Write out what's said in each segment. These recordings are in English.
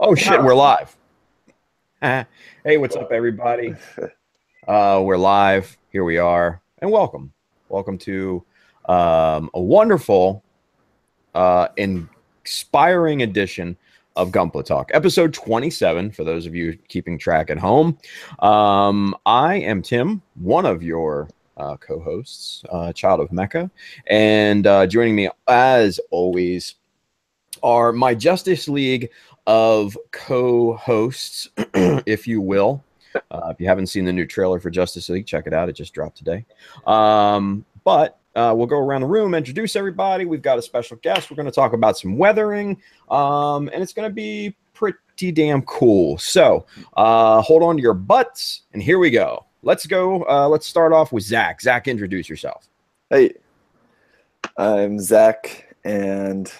Oh shit, we're live. Hey, what's up, everybody? We're live. Here we are, and welcome to a wonderful, inspiring edition of Gunpla Talk, episode 27. For those of you keeping track at home, I am Tim, one of your co-hosts, child of Mecha, and joining me as always are my Justice League of co-hosts, if you will. If you haven't seen the new trailer for Justice League, check it out. It just dropped today. But we'll go around the room, introduce everybody. We've got a special guest. We're going to talk about some weathering, and it's going to be pretty damn cool. So hold on to your butts, and here we go. Let's go. Let's start off with Zach. Zach, introduce yourself. Hey, I'm Zach, and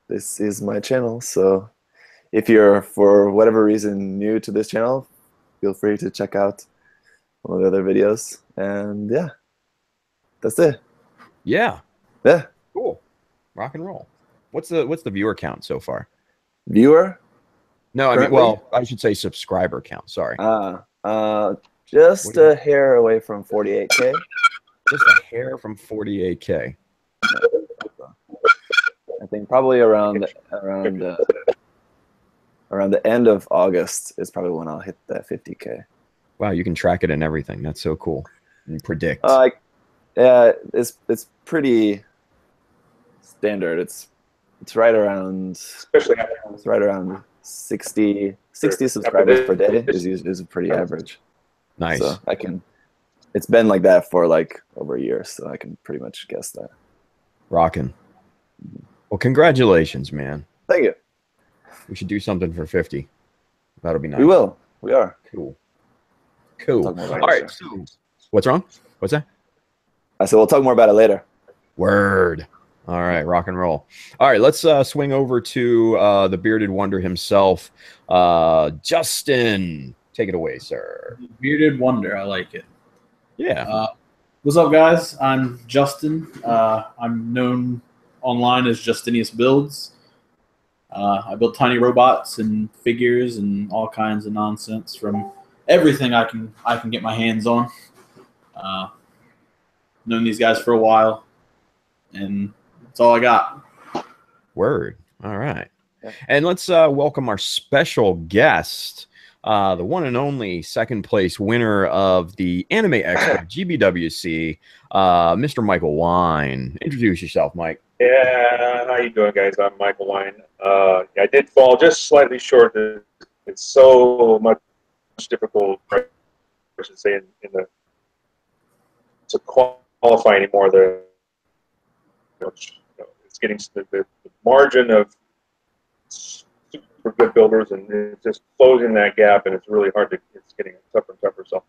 this is my channel. So if you're, for whatever reason, new to this channel, feel free to check out one of the other videos. And yeah, that's it. Yeah. Cool. Rock and roll. What's the viewer count so far? Viewer? No, I mean, well, I should say subscriber count. Sorry. Just a hair away from 48K. Just a hair from 48K. I think probably around the end of August is probably when I'll hit that 50K. Wow, you can track it and everything. That's so cool. And predict. Yeah, it's pretty standard. It's right around, especially it's right around 60 subscribers per day is pretty average. Nice. So it's been like that for like over a year, so I can pretty much guess that. Rocking. Well, congratulations, man. Thank you. We should do something for 50. That'll be nice. We will. We are. Cool. All right. So, what's wrong? What's that? I said we'll talk more about it later. Word. All right. Rock and roll. All right. Let's swing over to the bearded wonder himself, Justin. Take it away, sir. Bearded wonder. I like it. Yeah. What's up, guys? I'm Justin. I'm known online as Justinius Builds. I build tiny robots and figures and all kinds of nonsense from everything I can get my hands on. Known these guys for a while, and that's all I got. Word. All right. Yeah. And let's welcome our special guest, the one and only second place winner of the Anime Expo GBWC, Mr. Michael Wine. Introduce yourself, Mike. Yeah, how you doing, guys? I'm Michael Wine. I did fall just slightly short. It's so much difficult, I should say, to qualify anymore. It's getting the margin of super good builders, and it's just closing that gap, and it's really hard it's getting tougher and tougher. So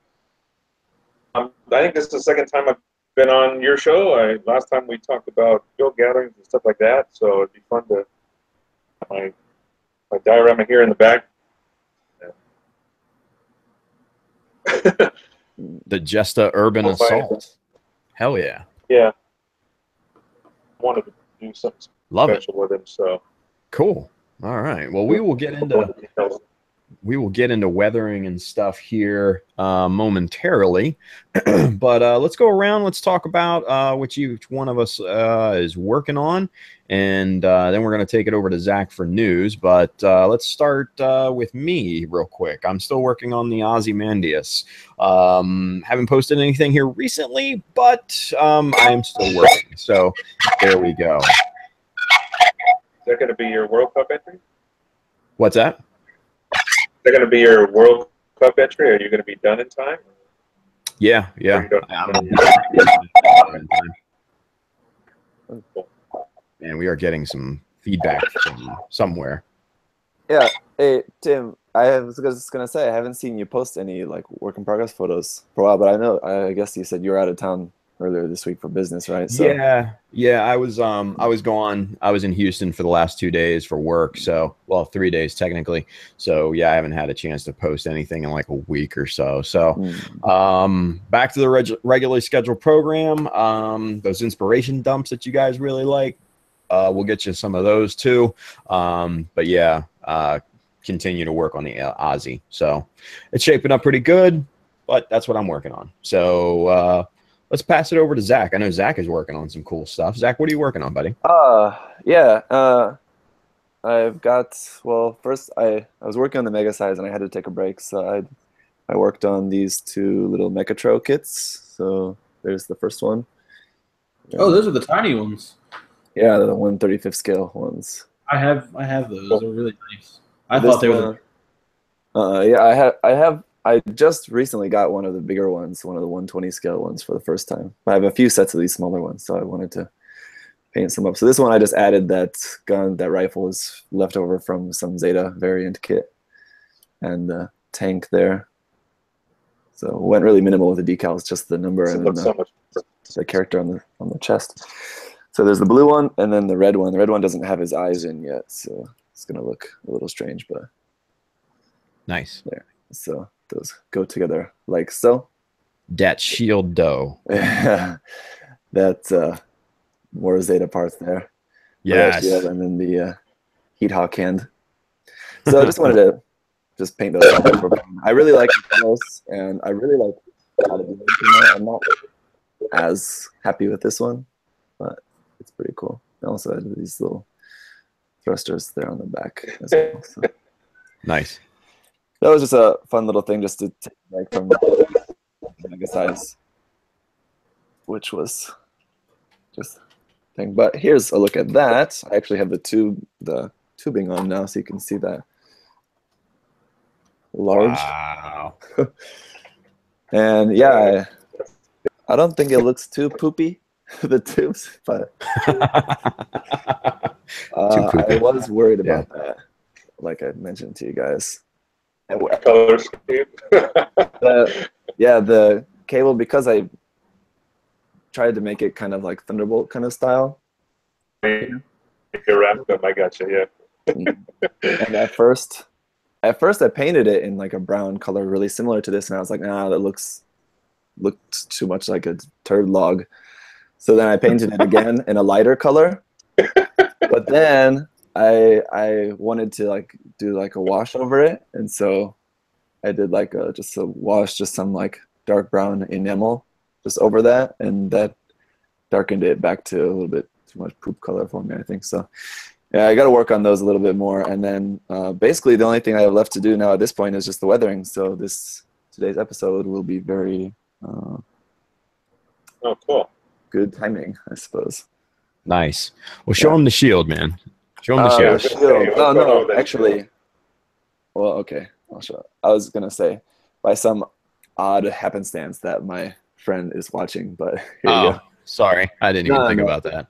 I think this is the second time I've been on your show. Last time we talked about build gatherings and stuff like that, so it'd be fun to have my diorama here in the back. The Jesta Urban Assault. Hell yeah. Yeah. I wanted to do something special with him, so cool. All right. Well, we will get into weathering and stuff here momentarily, but let's go around. Let's talk about what each one of us is working on, and then we're going to take it over to Zach for news. But let's start with me real quick. I'm still working on the Ozymandias. Haven't posted anything here recently, but I'm still working. So there we go. Is that going to be your World Cup entry? What's that? Is that going to be your World Cup entry? Are you going to be done in time? Yeah. And we are getting some feedback from somewhere. Yeah. Hey, Tim, I was just going to say, I haven't seen you post any like work in progress photos for a while, but I guess you said you were out of town earlier this week for business, right? So. Yeah. I was gone. I was in Houston for the last 2 days for work. So, well, 3 days technically. So yeah, I haven't had a chance to post anything in like a week or so. So, back to the regularly scheduled program. Those inspiration dumps that you guys really like. We'll get you some of those too. But yeah, continue to work on the Aussie. So it's shaping up pretty good, but that's what I'm working on. So let's pass it over to Zach. I know Zach is working on some cool stuff. Zach, what are you working on, buddy? Yeah. I've got, well, first I was working on the mega size and I had to take a break, so I worked on these two little Mecha kits. So there's the first one. Oh, those are the tiny ones. Yeah, the 1/35th scale ones. I have those. They're really nice. I This thought they were. yeah, I just recently got one of the bigger ones, one of the 120 scale ones for the first time. I have a few sets of these smaller ones, so I wanted to paint some up. So this one I just added that rifle is left over from some Zeta variant kit, and the tank there. So went really minimal with the decals, just the number and then the character on the chest. So there's the blue one and then the red one. The red one doesn't have his eyes in yet, so it's gonna look a little strange, but nice. There. So those go together like so. That shield dough. That more Zeta parts there. Yes. And then the heat hawk hand. So I just wanted to just paint those up. I really like the colors, and I really like how to do it. I'm not as happy with this one, but it's pretty cool. I also had these little thrusters there on the back as well. So. Nice. That was just a fun little thing just to take like from the mega size, which was just thing. But here's a look at that. I actually have the tubing on now, so you can see that large. Wow. And yeah, I don't think it looks too poopy, the tubes, but I was worried about that, like I mentioned to you guys. Color scheme. Yeah, the cable, because I tried to make it kind of like Thunderbolt kind of style. You're wrapped up, I got you, yeah. And at first I painted it in like a brown color really similar to this, and I was like, nah, that looked too much like a turd log. So then I painted it again in a lighter color. But then I wanted to like do like a wash over it, and so I did like just a wash, just some like dark brown enamel just over that, and that darkened it back to a little bit too much poop color for me, I think. So yeah, I got to work on those a little bit more, and then basically the only thing I have left to do now at this point is just the weathering. So today's episode will be very oh, cool, good timing, I suppose. Nice. Well, show him the shield, man. Show him the shield. No, actually. Well, okay. I'll show it. I was going to say, by some odd happenstance that my friend is watching, but here you go. Sorry. I didn't even think about that.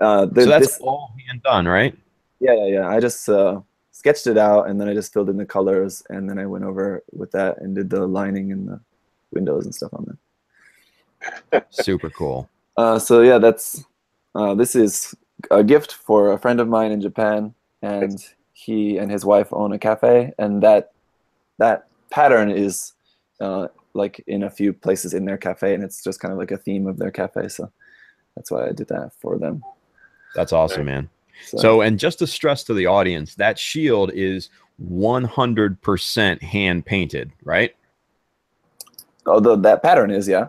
So that's all hand done, right? Yeah. I just sketched it out, and then I just filled in the colors, and then I went over with that and did the lining and the windows and stuff on them. Super cool. So yeah, this is a gift for a friend of mine in Japan, and he and his wife own a cafe, and that pattern is like in a few places in their cafe, and it's just kind of like a theme of their cafe. So that's why I did that for them. That's awesome, man. So, and just to stress to the audience, that shield is 100% hand painted, right? Although that pattern is, yeah.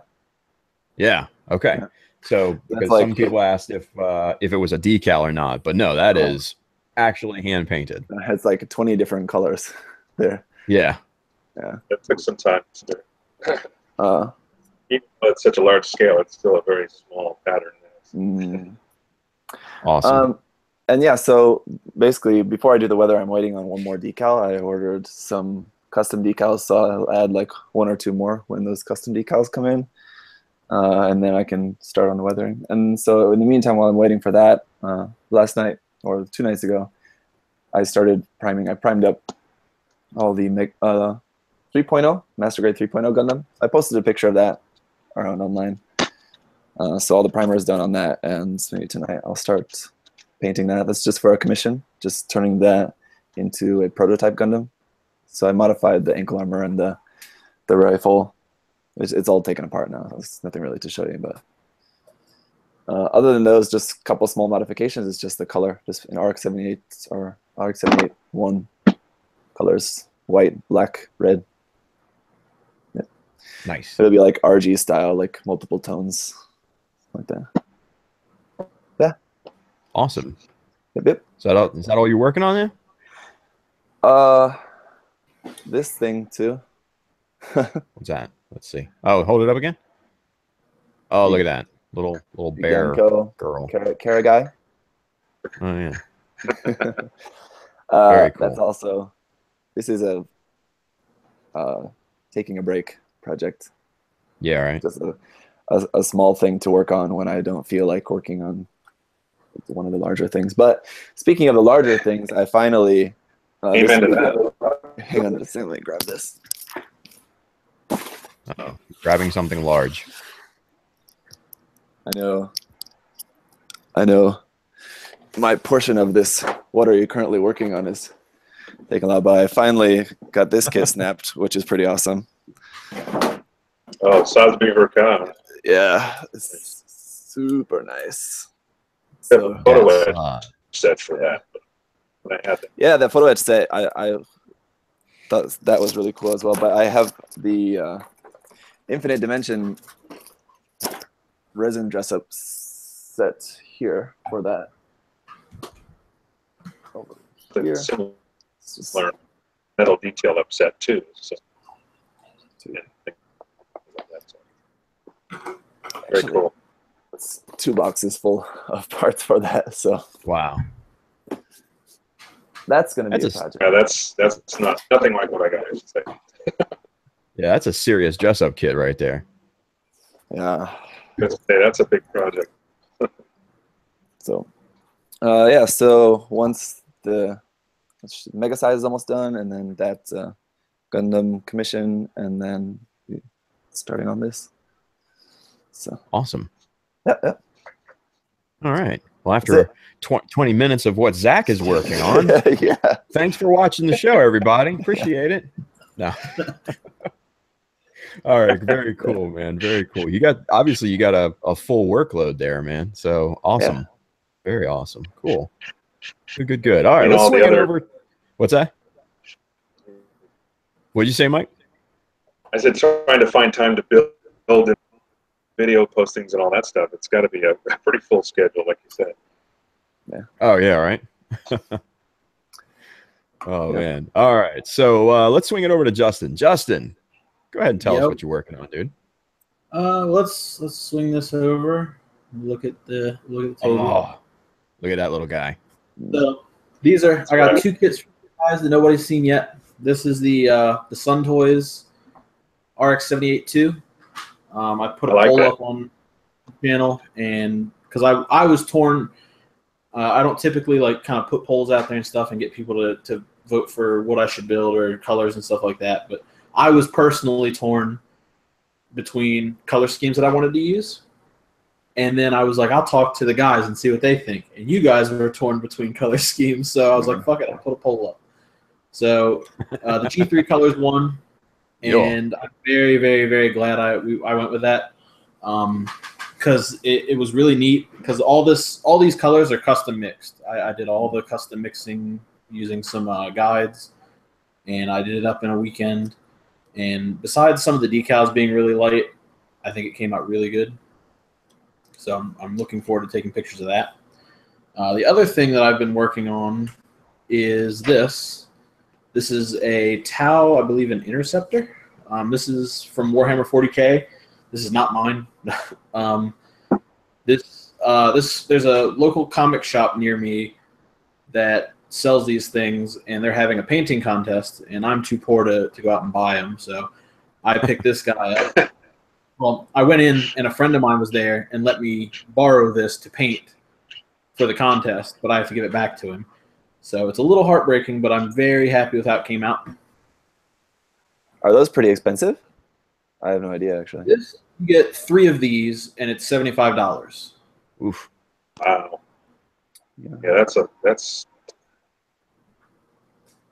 Yeah. Okay. Yeah. So because some people asked if it was a decal or not, but no, that is actually hand painted. It has like 20 different colors there. Yeah. It took some time. Even though it's such a large scale, it's still a very small pattern. Awesome. And yeah, so basically, before I do the weather, I'm waiting on one more decal. I ordered some custom decals, so I'll add like one or two more when those custom decals come in. And then I can start on the weathering. And so in the meantime, while I'm waiting for that, last night or 2 nights ago, I started priming. I primed up all the 3.0, Master Grade 3.0 Gundam. I posted a picture of that around online. So all the primer is done on that, and maybe tonight I'll start painting that. That's just for a commission, just turning that into a prototype Gundam. So I modified the ankle armor and the rifle. It's all taken apart now. There's nothing really to show you, but other than those, just a couple small modifications. It's just the color, just an RX-78 or RX-78-1 colors: white, black, red. Yeah. Nice. It'll be like RG style, like multiple tones, like that. Yeah. Awesome. Yep. Is that all you're working on there? This thing too. What's that? Let's see. Oh, hold it up again. Oh, look at that little bear girl. Kara guy. Oh yeah. Very cool. That's also. This is a taking a break project. Yeah, right. Just a small thing to work on when I don't feel like working on one of the larger things. But speaking of the larger things, I finally. Amen to that. Hang on a second. Let me grab this. Uh-oh. Grabbing something large. I know. My portion of this. What are you currently working on? Is taking a lot, but I finally got this kit snapped, which is pretty awesome. Oh, Sosbeaver Khan. Yeah, it's super nice. So, So, photo edge set for that. When I had it. yeah, that photo edge set, I thought that was really cool as well. But I have the Infinite Dimension resin dress up set here for that. Over here. It's similar metal detail upset too. So, yeah, things like that, so. Very Actually, cool. it's 2 boxes full of parts for that. So Wow. that's going to be a project. Yeah, that's nothing like what I got. I should say. Yeah, that's a serious dress-up kit right there. Yeah. That's a big project. So, yeah. So once the mega size is almost done, and then that Gundam commission, and then starting on this. So Awesome. yeah. All right. Well, after 20 minutes of what Zach is working on, Yeah. thanks for watching the show, everybody. Appreciate it. No. All right. Very cool, man. Very cool. You got a full workload there, man. So awesome. Yeah. Very awesome. Cool. Good. All right. And Let's all swing the it other- over. What's that? What'd you say, Mike? I said trying to find time to build video postings and all that stuff. It's got to be a pretty full schedule, like you said. Oh, yeah, right. Oh, Yeah. man. All right. So let's swing it over to Justin. Justin, go ahead and tell us Yep. what you're working on, dude. Let's swing this over. Look at the table. Oh, look at that little guy. So these are I got 2 kits for you guys that nobody's seen yet. This is the Sun Toys RX-78-2. I put a poll up on the channel, and because I was torn. I don't typically like kind of put polls out there and stuff and get people to vote for what I should build or colors and stuff like that. But I was personally torn between color schemes that I wanted to use. And then I was like, I'll talk to the guys and see what they think. And you guys were torn between color schemes. So I was like, fuck it, I'll put a poll up. So the G3 colors won. And I'm very, very, very glad I went with that. Because it was really neat. Because all these colors are custom mixed. I did all the custom mixing using some guides. And I did it up in a weekend. And besides some of the decals being really light, I think it came out really good. So I'm looking forward to taking pictures of that. The other thing that I've been working on is this. This is a Tau, I believe, an Interceptor. This is from Warhammer 40K. This is not mine. There's a local comic shop near me that sells these things, and they're having a painting contest, and I'm too poor to go out and buy them. So I picked this guy up. Well, I went in, and a friend of mine was there and let me borrow this to paint for the contest, but I have to give it back to him. So it's a little heartbreaking, but I'm very happy with how it came out. Are those pretty expensive? I have no idea, actually. This, you get 3 of these, and it's $75. Oof. Wow. Yeah. Yeah, that's.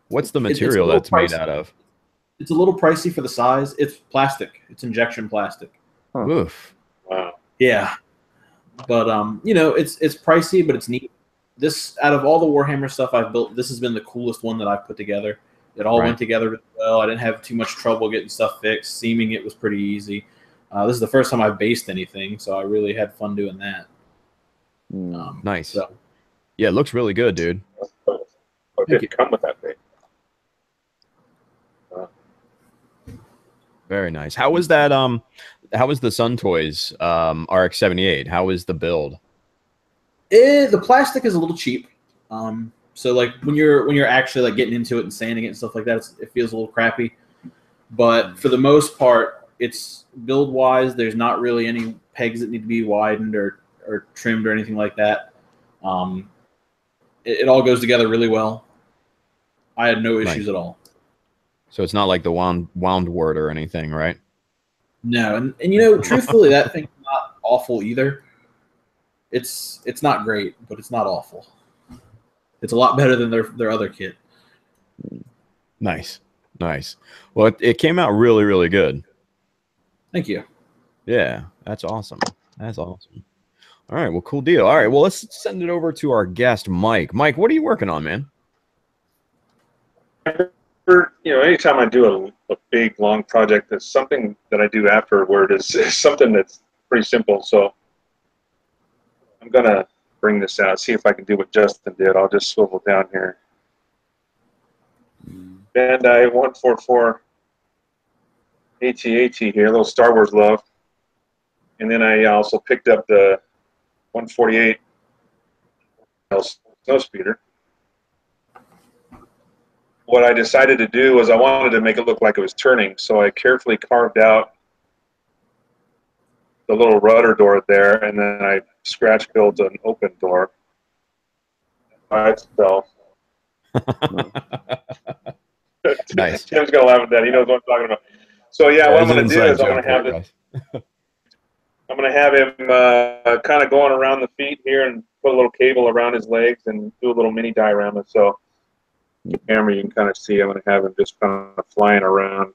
What's the It's a material little that's made pricey. out of? It's a little pricey for the size. It's plastic. It's injection plastic. Huh. Oof. Wow. Yeah. But it's pricey, but it's neat. This, out of all the Warhammer stuff I've built, this has been the coolest one that I've put together. It all Right. went together really well. I didn't have too much trouble getting stuff fixed. Seaming it was pretty easy. This is the first time I've based anything, so I really had fun doing that. Nice. So, Yeah, it looks really good, dude. But it Thank you. didn't come with that bait. Very nice. How was that? How was the Sun Toys RX-78? How was the build? The plastic is a little cheap. So like when you're actually like getting into it and sanding it and stuff like that, it feels a little crappy. But for the most part, it's build wise. There's not really any pegs that need to be widened or trimmed or anything like that. It all goes together really well. I had no issues at all. So it's not like the wound word or anything, right? No, and you know, truthfully, that thing's not awful either. It's not great, but it's not awful. It's a lot better than their other kit. Nice. Well, it came out really, really good. Thank you. Yeah, that's awesome. All right, well, cool deal. All right, well, let's send it over to our guest, Mike. Mike, what are you working on, man? Anytime I do a big, long project, there's something that I do afterward is something that's pretty simple. So I'm going to bring this out, see if I can do what Justin did. I'll just swivel down here. Bandai 144 AT-AT here, a little Star Wars love. And then I also picked up the 148 snow speeder. What I decided to do was I wanted to make it look like it was turning, so I carefully carved out the little rudder door there, and then I scratch built an open door by itself. Nice. Tim's gonna laugh at that. He knows what I'm talking about. So yeah, what I'm gonna do is I'm gonna have this. I'm gonna have him kind of going around the feet here and put a little cable around his legs and do a little mini diorama. So the camera you can kind of see. I'm gonna have him just kind of flying around.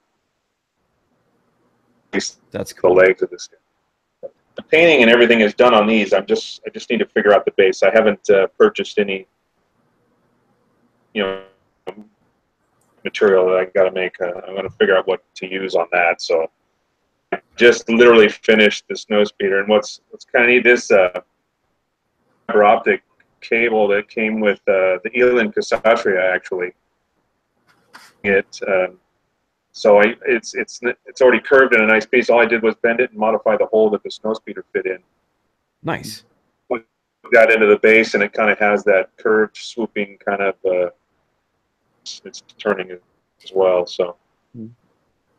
That's cool. The legs of this guy. The painting and everything is done on these. I just need to figure out the base. I haven't purchased any, material that I got to make. I'm going to figure out what to use on that. So I just literally finished the snow speeder, and what's kind of neat, this fiber optic cable that came with the Elan Cassatria actually. So it's already curved in a nice piece. All I did was bend it and modify the hole that the snow speeder fit in. Nice. Put that into the base, and it kind of has that curved, swooping kind of. It's turning as well. So I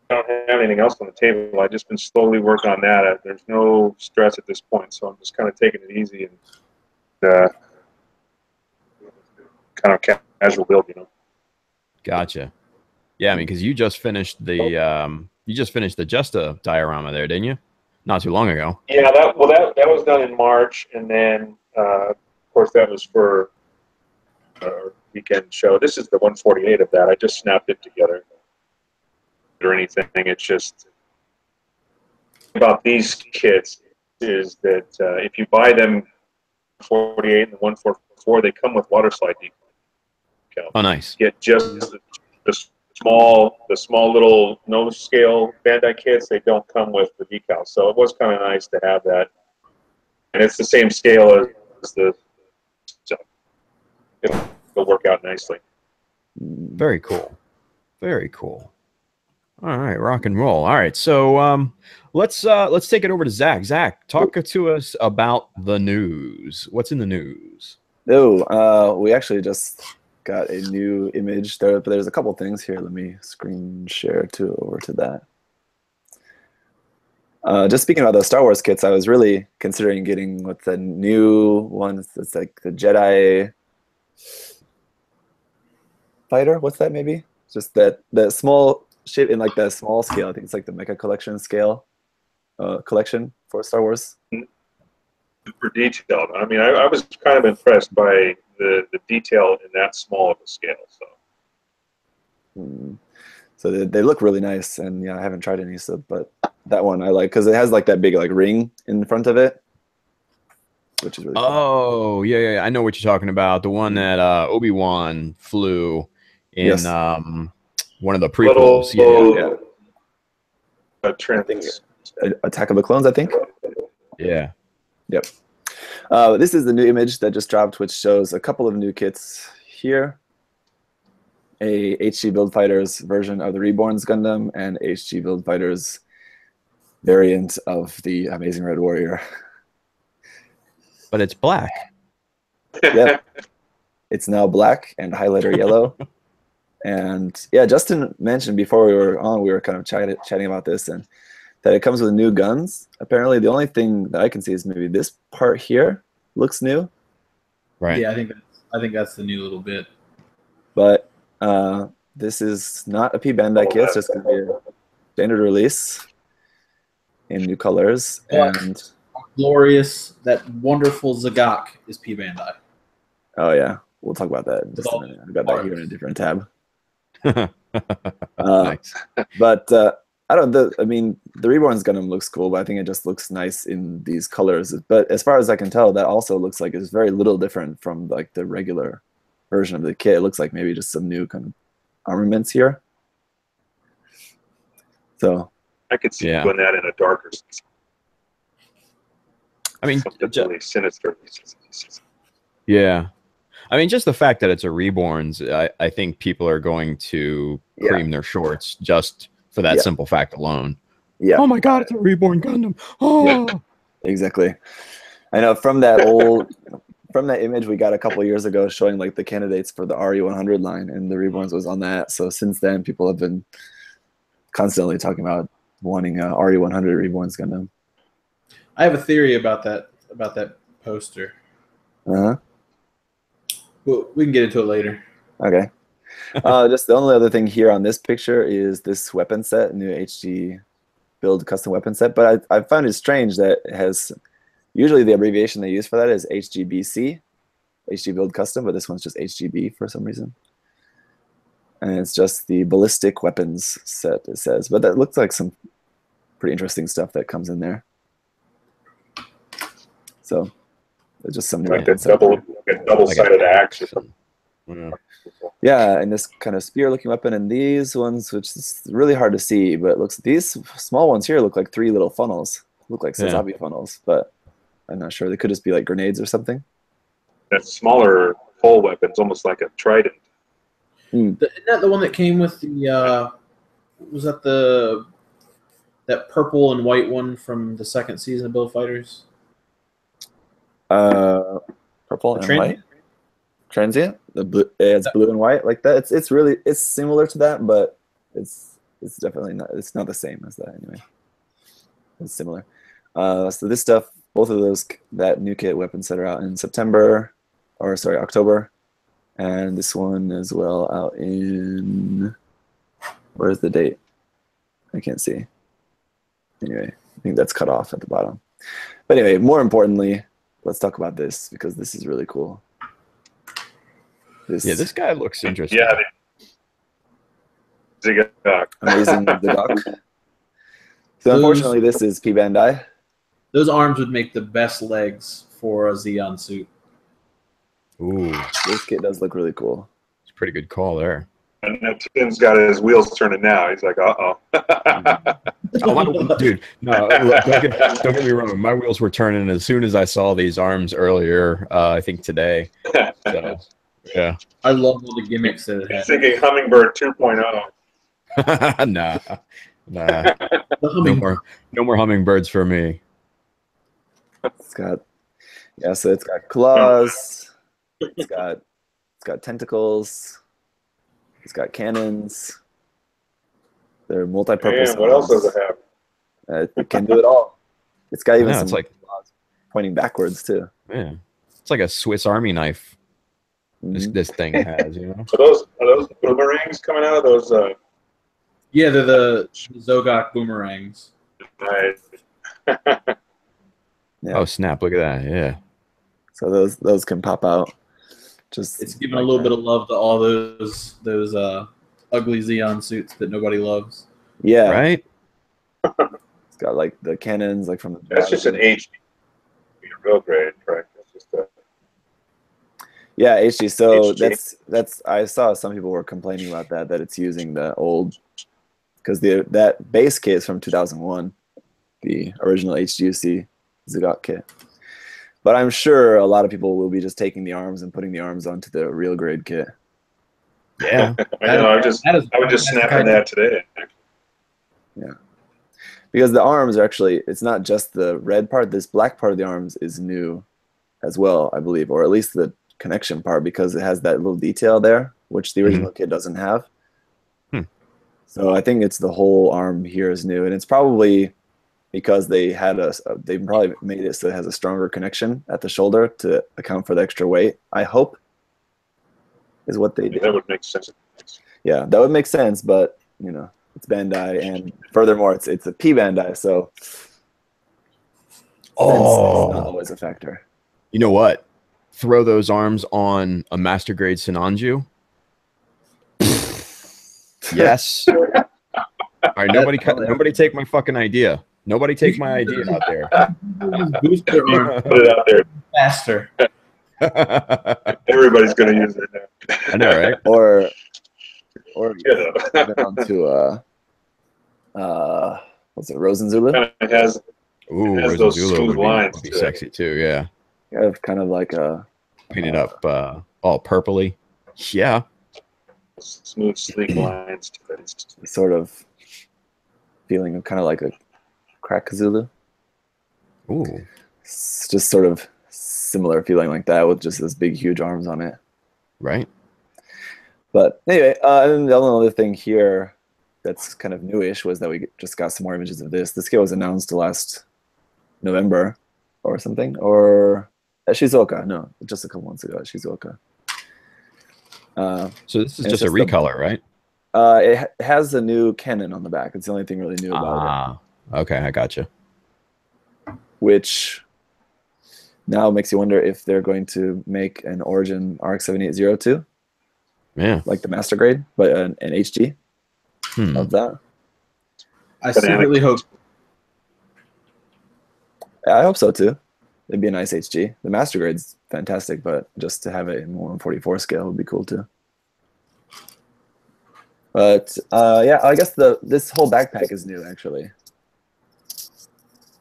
don't have anything else on the table. I've just been slowly working on that. There's no stress at this point, so I'm just kind of taking it easy and kind of casual build, Gotcha. Yeah, I mean, because you just finished the Justa diorama there, didn't you? Not too long ago. Yeah, that was done in March, and then of course that was for our weekend show. This is the 148 of that. I just snapped it together or anything. It's just about these kits is that if you buy them 48 and the 144, they come with water slide decal. Oh, nice. Get just the small little no scale Bandai kits. They don't come with the decals, so it was kind of nice to have that. And it's the same scale as the. So it'll work out nicely. Very cool. Very cool. All right, rock and roll. All right, so let's take it over to Zach. Zach, talk to us about the news. What's in the news? We actually just got a new image there, but there's a couple things here. Let me screen share over to that. Just speaking about the Star Wars kits, I was really considering getting with the new ones. It's like the Jedi fighter. What's that? Maybe just that small shape in like the small scale. I think it's like the Mecha collection scale collection for Star Wars. Super detailed. I mean, I was kind of impressed by the detail in that small of a scale. So they look really nice, and yeah, I haven't tried any. But that one I like because it has like that big like ring in front of it, which is really cool. Oh, yeah. I know what you're talking about. The one that Obi-Wan flew in Yes. One of the prequels. Little, I think Attack of the Clones, I think. Yeah. Yep. This is the new image that just dropped, which shows a couple of new kits here. A HG Build Fighters version of the Reborn's Gundam and HG Build Fighters variant of the Amazing Red Warrior. But it's black. Yeah. It's now black and highlighter yellow. And yeah, Justin mentioned before we were on, we were kind of chatting about this, and that it comes with new guns. Apparently, the only thing that I can see is maybe this part here looks new. Right. Yeah, I think that's the new little bit. But this is not a P Bandai kit. It's just going to be a standard release in new colors. And glorious, that wonderful Zagak is P Bandai. Oh yeah, we'll talk about that in just a minute. I've got that here in a different tab. Nice. But I don't. I mean, the Reborn's Gundam looks cool, but I think it just looks nice in these colors. But as far as I can tell, that also looks like it's very little different from like the regular version of the kit. It looks like maybe just some new kind of armaments here. So I could see doing that in a darker. I mean, something really sinister. Yeah. I mean, just the fact that it's a Reborns, I think people are going to cream their shorts just for that simple fact alone. Yeah. Oh my God, it's a Reborn Gundam. Oh. Yeah, exactly. I know from that image we got a couple years ago showing like the candidates for the RE100 line, and the Reborns was on that. So since then, people have been constantly talking about wanting a RE100 Reborns Gundam. I have a theory about that poster. Uh-huh. Well, we can get into it later. Okay. Just the only other thing here on this picture is this weapon set, new HG build custom weapon set. But I found it strange that it has, usually the abbreviation they use for that is HGBC, HG build custom, but this one's just HGB for some reason. And it's just the ballistic weapons set, it says. But that looks like some pretty interesting stuff that comes in there. So it's just some like a double-sided axe or something. Yeah, and this kind of spear-looking weapon, and these ones, which is really hard to see, but these small ones here look like 3 little funnels. Look like Sazabi funnels, but I'm not sure. They could just be like grenades or something. That smaller pole weapon's almost like a trident. Isn't that the one that came with the? Was that that purple and white one from the second season of Build Fighters? Purple and white. Transient. The blue. Yeah, it's blue and white like that. It's similar to that, but it's definitely not. It's not the same as that anyway. It's similar. So this stuff, both of those, that new kit weapon set are out in October, and this one as well out in. Where's the date? I can't see. Anyway, I think that's cut off at the bottom. But anyway, more importantly, let's talk about this because this is really cool. This guy looks interesting. Yeah. Amazing Zagak. So unfortunately, this is P Bandai. Those arms would make the best legs for a Zeon suit. Ooh, this kit does look really cool. It's a pretty good call there. And Tim's got his wheels turning now. He's like, uh-oh. Dude, no, look, don't get me wrong. My wheels were turning as soon as I saw these arms earlier, I think today. So, yeah. I love all the gimmicks that it has. Thinking Hummingbird 2.0. Nah. No more hummingbirds for me. It's got claws. It's got tentacles. It's got cannons. They're multi-purpose. What else does it have? It can do it all. It's got even some like claws pointing backwards too. Yeah, it's like a Swiss Army knife. This thing has, you know. Are those boomerangs coming out of those? Yeah, they're the Zogak boomerangs. Nice. Yeah. Oh snap! Look at that. Yeah. So those can pop out. It's giving a little bit of love to all those ugly Zeon suits that nobody loves. Yeah. Right. It's got like the cannons, like from the. That's just an HD. Real great, right? That's just Yeah, HD. So HG. that's I saw some people were complaining about that it's using the old, because that base kit is from 2001, the original HGUC Zagat kit. But I'm sure a lot of people will be just taking the arms and putting the arms onto the real grade kit. Yeah. I know. I would just snap in that today. Yeah. Because the arms are actually, it's not just the red part. This black part of the arms is new as well, I believe, or at least the connection part, because it has that little detail there, which the original kit doesn't have. So I think it's the whole arm here is new, and it's probably because they probably made it so it has a stronger connection at the shoulder to account for the extra weight. I hope is what they did. That would make sense. Yeah, that would make sense, but you know, it's Bandai, and furthermore, it's a P Bandai, so it's not always a factor. You know what? Throw those arms on a master grade Sinanju. Yes. All right, nobody take my fucking idea. Nobody take my idea out there. Boost their arm Put it out there. faster. Everybody's going to use it now. I know, right? Or Yeah. even onto what's it, Rosenzulu? It has those Rosenzulu smooth lines would be to it. sexy too. Yeah, You have kind of like a painted up all purpley. Yeah. Smooth, sleek lines to it. sort of feeling of kind of like a crack Kazulu. Ooh. It's just sort of similar feeling like that with just those big, huge arms on it. Right. But anyway, and the only other thing here that's kind of newish was that we just got some more images of this. This kit was announced last November or something, or at Shizuoka. No, just a couple months ago at Shizuoka. So this is just a recolor, right? It has a new cannon on the back. It's the only thing really new about it. Okay, I gotcha. Which now makes you wonder if they're going to make an Origin RX-7802. Yeah. Like the master grade, but an HG of that. I secretly hope. I hope so too. It'd be a nice HG. The master grade's fantastic, but just to have it in 1/44 scale would be cool too. But yeah, I guess this whole backpack is new actually.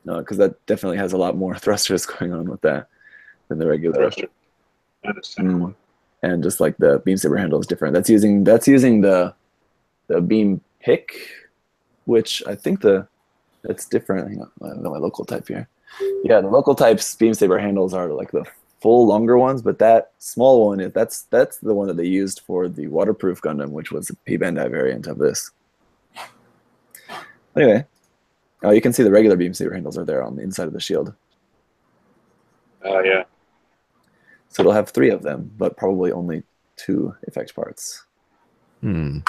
No, because that definitely has a lot more thrusters going on with that than the regular. And just like the beam saber handle is different. That's using the beam pick, which I think that's different. Hang on, I got my local type here. Yeah, the local types beam saber handles are like the full longer ones, but that small one that's the one that they used for the waterproof Gundam, which was a P Bandai variant of this. Anyway, you can see the regular beam saber handles are there on the inside of the shield. Oh yeah. So it'll have 3 of them, but probably only 2 effect parts. Or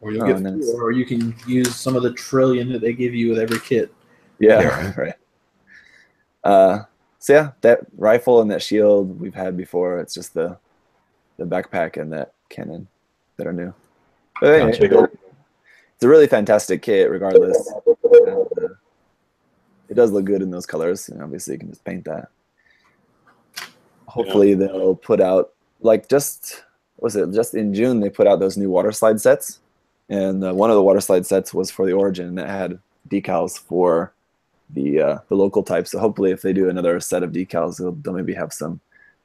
you'll get 4, or you can use some of the trillion that they give you with every kit. Yeah, right. So yeah, that rifle and that shield we've had before. It's just the backpack and that cannon that are new. But anyway, it's a really fantastic kit, regardless. And, it does look good in those colors, and obviously you can just paint that. Hopefully they'll put out just in June they put out those new water slide sets, and one of the water slide sets was for the Origin that had decals for the local type. So hopefully if they do another set of decals, they'll maybe have some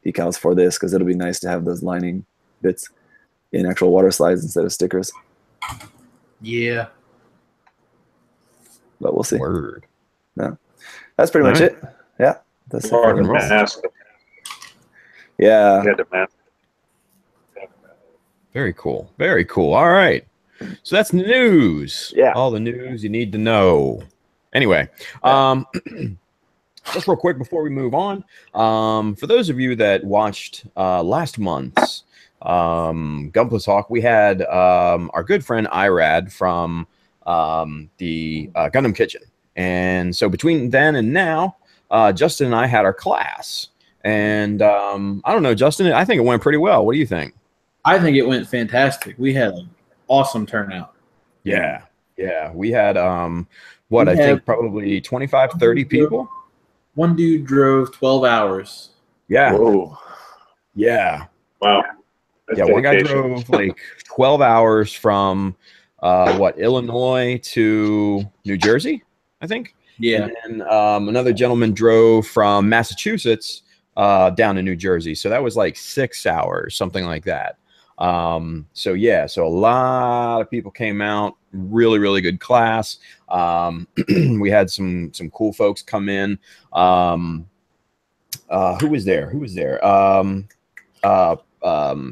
decals for this, because it'll be nice to have those lining bits in actual water slides instead of stickers. Yeah. But we'll see. Word. No, that's pretty much it. Yeah, that's Hard to mask. Yeah. Very cool. Very cool. All right. So that's news. Yeah. All the news you need to know. Anyway, just real quick before we move on, for those of you that watched last month's Gunpla Talk, we had our good friend Irad from the Gundam Kitchen. And so between then and now, Justin and I had our class. And I don't know, Justin, I think it went pretty well. What do you think? I think it went fantastic. We had an awesome turnout. Yeah. Yeah. We had, I think probably 25, 30 people. One dude drove 12 hours. Yeah. Whoa. Yeah. Wow. That's Yeah, one guy dedication. drove like 12 hours from Illinois to New Jersey, I think. Yeah. And then another gentleman drove from Massachusetts down to New Jersey. So that was like 6 hours, something like that. So yeah, so a lot of people came out. Really, really good class. We had some cool folks come in. Who was there?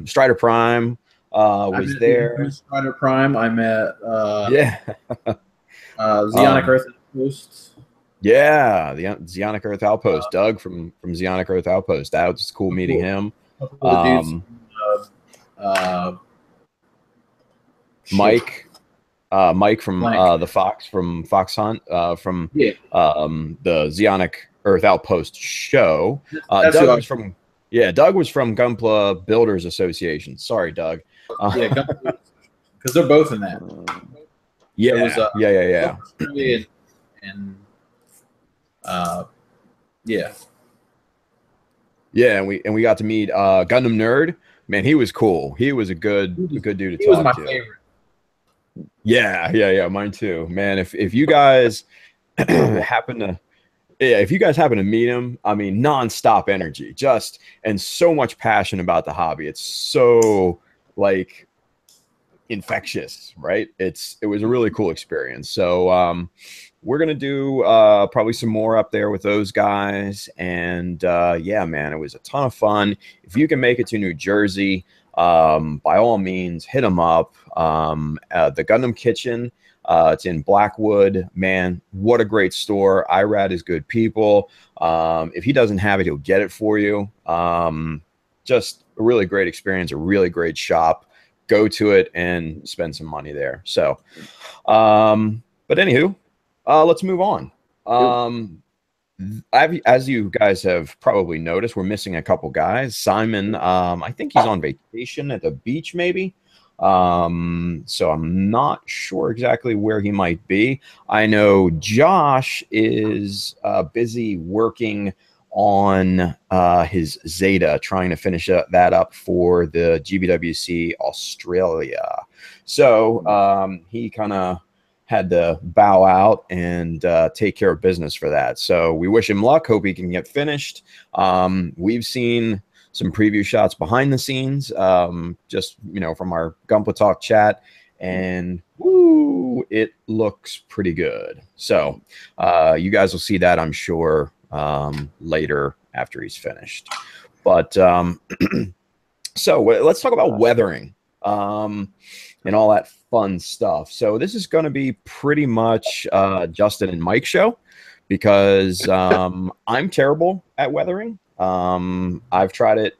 Strider Prime was there. Strider Prime. I met Yeah. Zionic Earth Outpost. Yeah, the Zionic Earth Outpost. Doug from Zionic Earth Outpost. That was cool meeting him. Mike. Mike from the Fox Hunt from the Zionic Earth Outpost show. Doug was from Gunpla Builders Association. Sorry, Doug. Yeah, because they're both in that. Yeah, it was, yeah. And yeah, and we got to meet Gundam Nerd. Man, he was cool. He was a good dude to talk to. He was my favorite. Yeah, mine too. Man, if you guys happen to meet him, I mean, nonstop energy, and so much passion about the hobby. It's so like infectious, right? It was a really cool experience. So we're gonna do probably some more up there with those guys, and yeah, man, it was a ton of fun. If you can make it to New Jersey, by all means, hit them up. The Gundam Kitchen, it's in Blackwood. Man, what a great store. Irad is good people. If he doesn't have it, he'll get it for you. Just a really great experience, a really great shop. Go to it and spend some money there. So, but anywho, let's move on. As you guys have probably noticed, we're missing a couple guys. Simon, I think he's on vacation at the beach, maybe. So I'm not sure exactly where he might be. I know Josh is busy working on his Zeta, trying to finish that up for the GBWC Australia. So he kind of had to bow out and take care of business for that. So we wish him luck. Hope he can get finished. We've seen some preview shots behind the scenes, just from our Gunpla Talk chat, and woo, it looks pretty good. So you guys will see that, I'm sure, later after he's finished. But so let's talk about weathering and all that fun stuff. So this is going to be pretty much Justin and Mike's show, because I'm terrible at weathering. I've tried it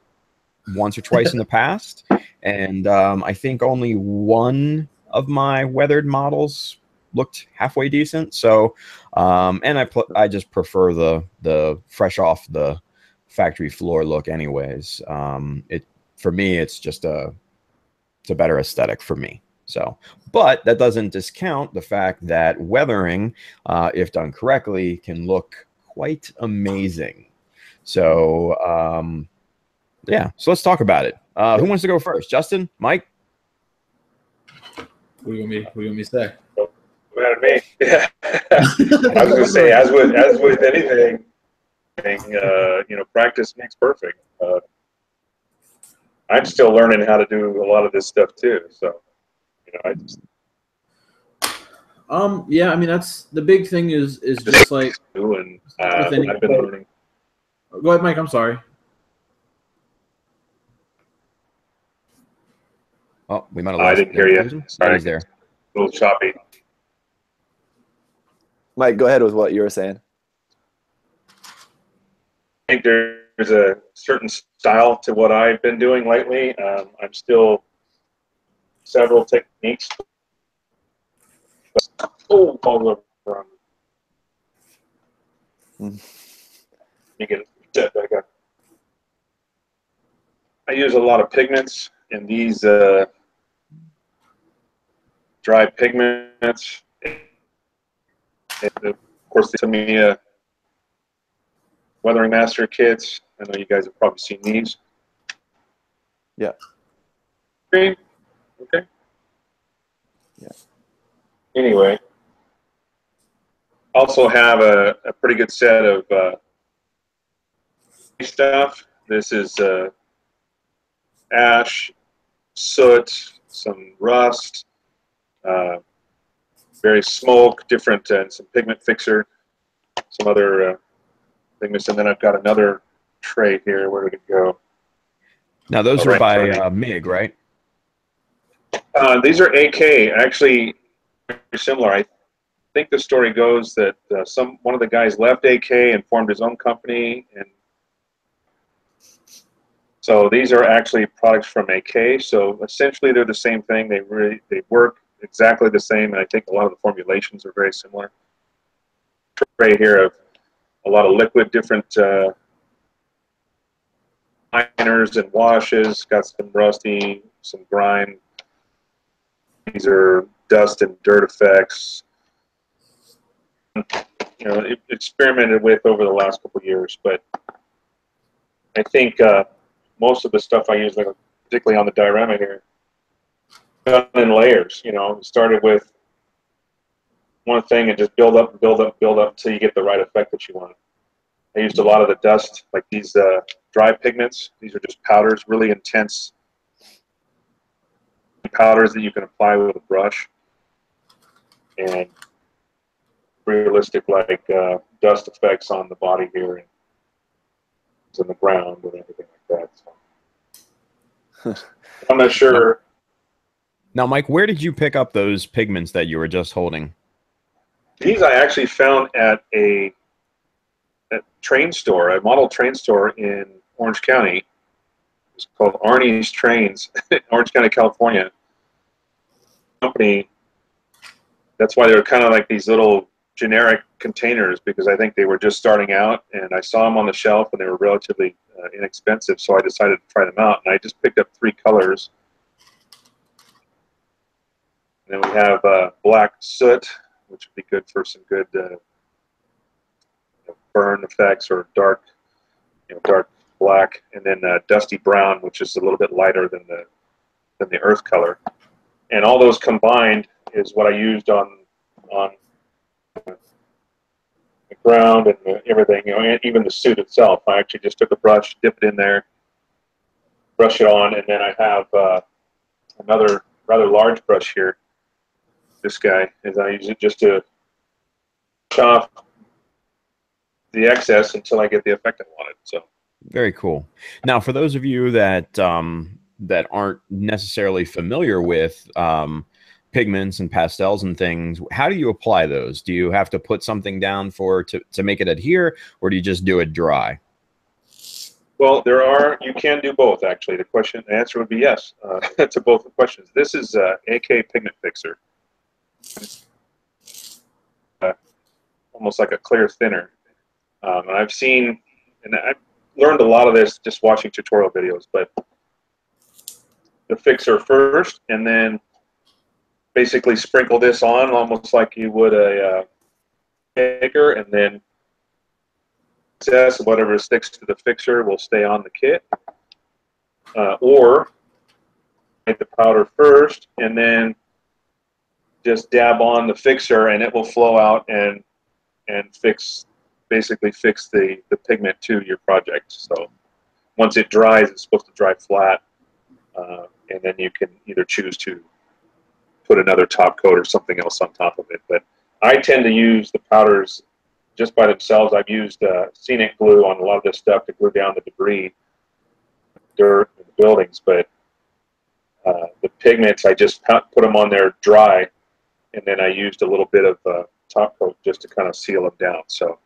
once or twice in the past, and I think only one of my weathered models looked halfway decent. So and I just prefer the fresh off the factory floor look anyways. For me, it's just it's a better aesthetic for me. So, but that doesn't discount the fact that weathering, if done correctly, can look quite amazing. So yeah, so let's talk about it. Who wants to go first? Justin? Mike? What do you want me to say? About me. Yeah. I was going to say, as with anything, practice makes perfect. I'm still learning how to do a lot of this stuff too. So, I just. Yeah, I mean, that's the big thing is just like doing. I've been learning. Go ahead, Mike. I'm sorry. Oh, we might have lost. I didn't hear you. Sorry, he's there. A little choppy. Mike, go ahead with what you were saying. I think there's a certain style to what I've been doing lately. I'm still several techniques. Oh, all over. Let me get it back up. I use a lot of pigments, and these dry pigments. And of course, the Tamiya Weathering Master kits. I know you guys have probably seen these. Yeah. Green? Okay. Yeah. Anyway, also have a pretty good set of stuff. This is ash, soot, some rust, various smoke, different, and some pigment fixer, some other pigments, and then I've got another tray here. Where did it go? Now those Oh, are right by in front of MIG, right? These are AK. Actually, very similar. I think the story goes that one of the guys left AK and formed his own company, and so these are actually products from AK. So essentially, they're the same thing. They work exactly the same, and I think a lot of the formulations are very similar. Tray here of a lot of liquid, different liners and washes. Got some rusty, some grime. These are dust and dirt effects. You know, experimented with over the last couple of years, but I think most of the stuff I use, like particularly on the diorama here, done in layers. You know, started with one thing and just build up and build up, build up until you get the right effect that you want. I used a lot of the dust, like these dry pigments. These are just powders, really intense powders that you can apply with a brush, and realistic like dust effects on the body here and in the ground and everything like that. So. I'm not sure. Now, Mike, where did you pick up those pigments that you were just holding? These I actually found at a train store, a model train store in Orange County. It's called Arnie's Trains, Orange County, California. Company. That's why they're kind of like these little generic containers, because I think they were just starting out, and I saw them on the shelf and they were relatively inexpensive, so I decided to try them out, and I just picked up 3 colors. And then we have black soot, which would be good for some good burn effects, or dark, dark black, and then dusty brown, which is a little bit lighter than the earth color. And all those combined is what I used on the ground and everything, and even the suit itself. I actually just took a brush, dip it in there, brush it on, and then I have another rather large brush here. This guy, and I use it just to chop the excess until I get the effect I wanted. So very cool. Now, for those of you that that aren't necessarily familiar with pigments and pastels and things, how do you apply those? Do you have to put something down to make it adhere, or do you just do it dry? Well, you can do both, actually. The answer would be yes to both the questions. This is AK Pigment Fixer. Almost like a clear thinner. And I've seen, and I've learned a lot of this just watching tutorial videos, but the fixer first, and then basically sprinkle this on almost like you would a maker, and then whatever sticks to the fixer will stay on the kit. Or make the powder first, and then just dab on the fixer, and it will flow out and basically fix the pigment to your project. So once it dries, it's supposed to dry flat, and then you can either choose to put another top coat or something else on top of it. But I tend to use the powders just by themselves. I've used scenic glue on a lot of this stuff to glue down the debris, dirt, and the buildings, but the pigments, I just put them on there dry, and then I used a little bit of top coat just to kind of seal them down. So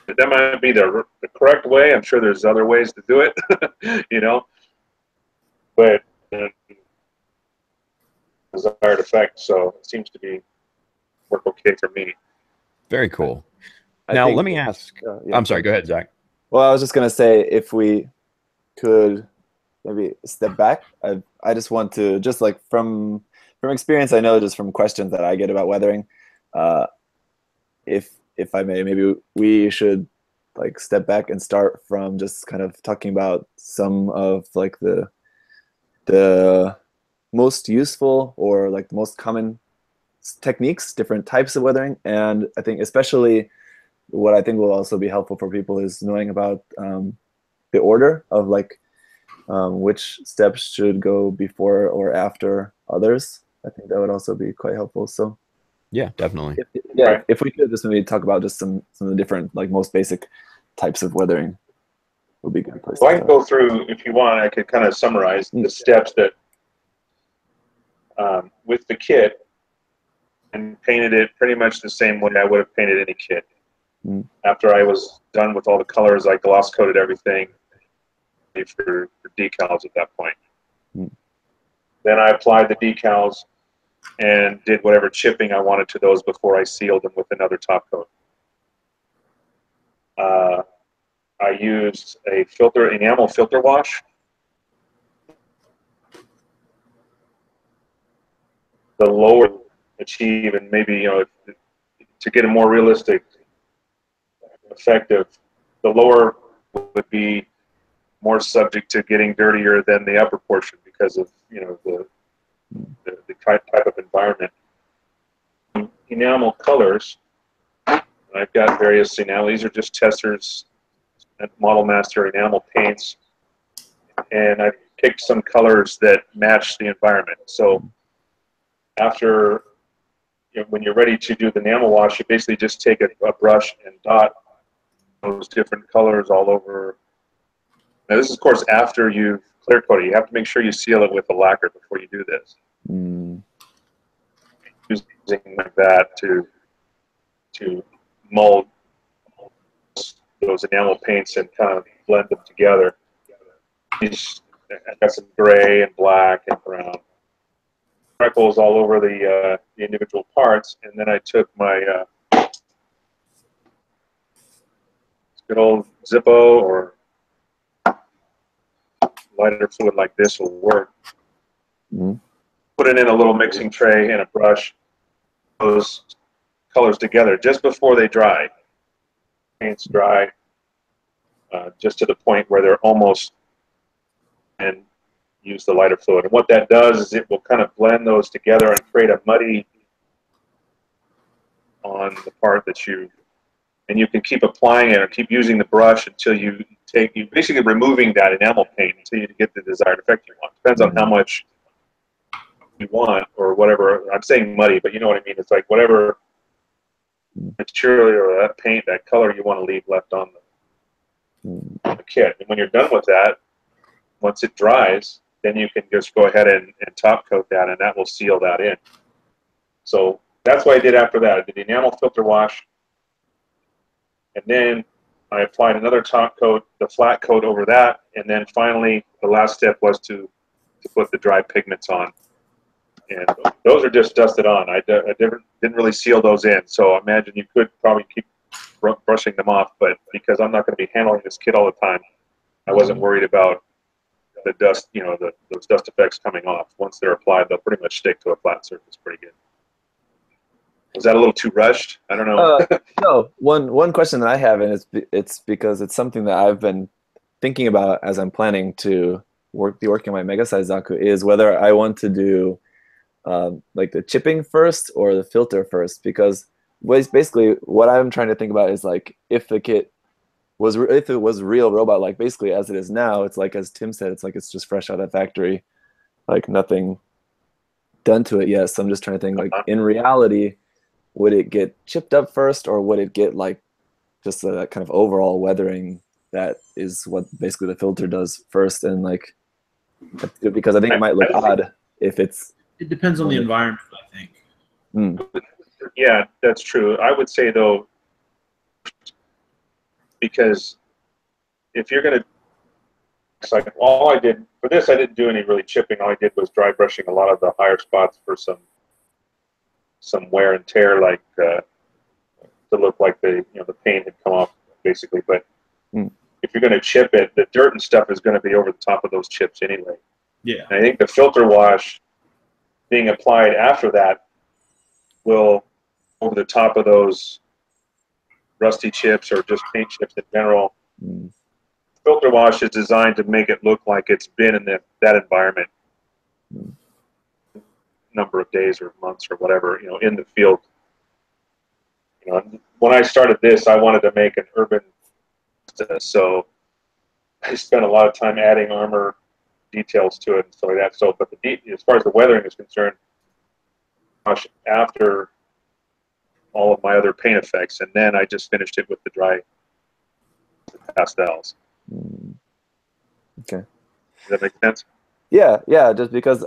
that might be the correct way. I'm sure there's other ways to do it, but desired effect. So it seems to work okay for me. Very cool. Now, let me ask. Yeah. I'm sorry. Go ahead, Zach. Well, I was just going to say, if we could maybe step back, I just want to, just like from experience, I know just from questions that I get about weathering, if I may, maybe we should like step back and start from just kind of talking about some of like the the most useful or like the most common techniques, different types of weathering, and I think especially what I think will also be helpful for people is knowing about the order of like which steps should go before or after others. I think that would also be quite helpful. So Yeah, definitely. if we could just maybe talk about just some of the different like most basic types of weathering would be a good place. So I can go through, if you want, I could kind of summarize the steps that with the kit, and painted it pretty much the same way I would have painted any kit. After I was done with all the colors, I gloss coated everything for decals at that point. Then I applied the decals and did whatever chipping I wanted to those before I sealed them with another top coat. I used a enamel filter wash. The lower achieve, and maybe, you know, to get a more realistic effective, the lower would be more subject to getting dirtier than the upper portion because of, you know, the type of environment. Enamel colors, I've got various enamel. These are just testers at Model Master enamel paints, and I picked some colors that match the environment. So after, you know, when you're ready to do the enamel wash, you basically just take a brush and dot those different colors all over. Now this is, of course, after you've clear coated. You have to make sure you seal it with a lacquer before you do this. Using like that to mold those enamel paints and kind of blend them together. I got some gray and black and brown freckles all over the individual parts, and then I took my good old Zippo or lighter fluid like this will work. Put it in a little mixing tray and a brush. Those colors together just before they dry. Paints dry just to the point where they're almost, and use the lighter fluid. And what that does is it will kind of blend those together and create a muddy on the part that and you can keep applying it or keep using the brush until you basically removing that enamel paint until you get the desired effect you want. Depends on how much you want or whatever. I'm saying muddy, but you know what I mean. It's like whatever material or that paint, that color you want to leave left on the kit. And when you're done with that, once it dries, then you can just go ahead and top coat that, and that will seal that in. So that's what I did after that. I did the enamel filter wash, and then I applied another top coat, the flat coat over that, and then finally the last step was to put the dry pigments on. And those are just dusted on. I didn't really seal those in, so I imagine you could probably keep brushing them off, but because I'm not going to be handling this kit all the time, I wasn't worried about the dust, you know, those dust effects coming off. Once they're applied, they'll pretty much stick to a flat surface pretty good. Was that a little too rushed? I don't know. No, one question that I have, and it's because it's something that I've been thinking about as I'm planning to be working on my mega size Zaku, is whether I want to do like the chipping first or the filter first, because basically what I'm trying to think about is like if the kit was if it was real robot, like basically as it is now, it's like as Tim said, it's like it's just fresh out of the factory, like nothing done to it yet. So I'm just trying to think, like in reality, would it get chipped up first, or would it get like just that kind of overall weathering that is what basically the filter does first? And like, because I think it might look odd if it's. It depends on the environment, I think. Yeah, that's true. I would say though, because if you're gonna, it's like all I did for this, I didn't do any really chipping. All I did was dry brushing a lot of the higher spots for some wear and tear, like to look like the paint had come off basically. But if you're going to chip it, the dirt and stuff is going to be over the top of those chips anyway. Yeah. And I think the filter wash being applied after that will over the top of those rusty chips or just paint chips in general. Filter wash is designed to make it look like it's been in that environment number of days or months or whatever, in the field. When I started this, I wanted to make an urban, so I spent a lot of time adding armor details to it and stuff like that. So, but as far as the weathering is concerned, after all of my other paint effects, and then I just finished it with the dry pastels. Okay. Does that make sense? Yeah, just because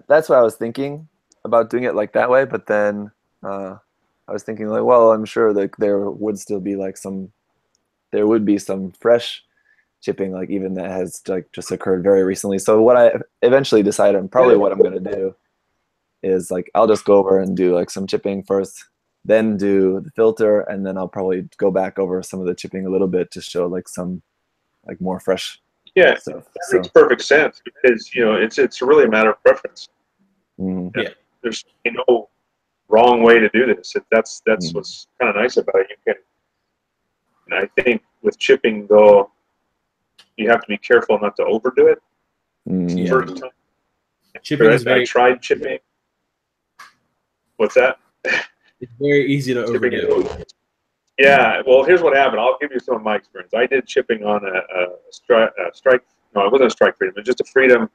that's what I was thinking about doing it like that way, but then I was thinking like, well, I'm sure that there would still be like there would be some fresh chipping, like even that has like just occurred very recently. So what I eventually decided, and probably what I'm gonna do, is like I'll just go over and do like some chipping first, then do the filter, and then I'll probably go back over some of the chipping a little bit to show like some like more fresh stuff. That makes perfect sense, because it's really a matter of preference. Yeah. There's no wrong way to do this. That's what's kind of nice about it. You can, and I think with chipping though, you have to be careful not to overdo it. First time. Chipping is I tried chipping. What's that? It's very easy to overdo. Yeah, well, here's what happened. I'll give you some of my experience. I did chipping on a strike. No, it wasn't a strike freedom. It was just a freedom.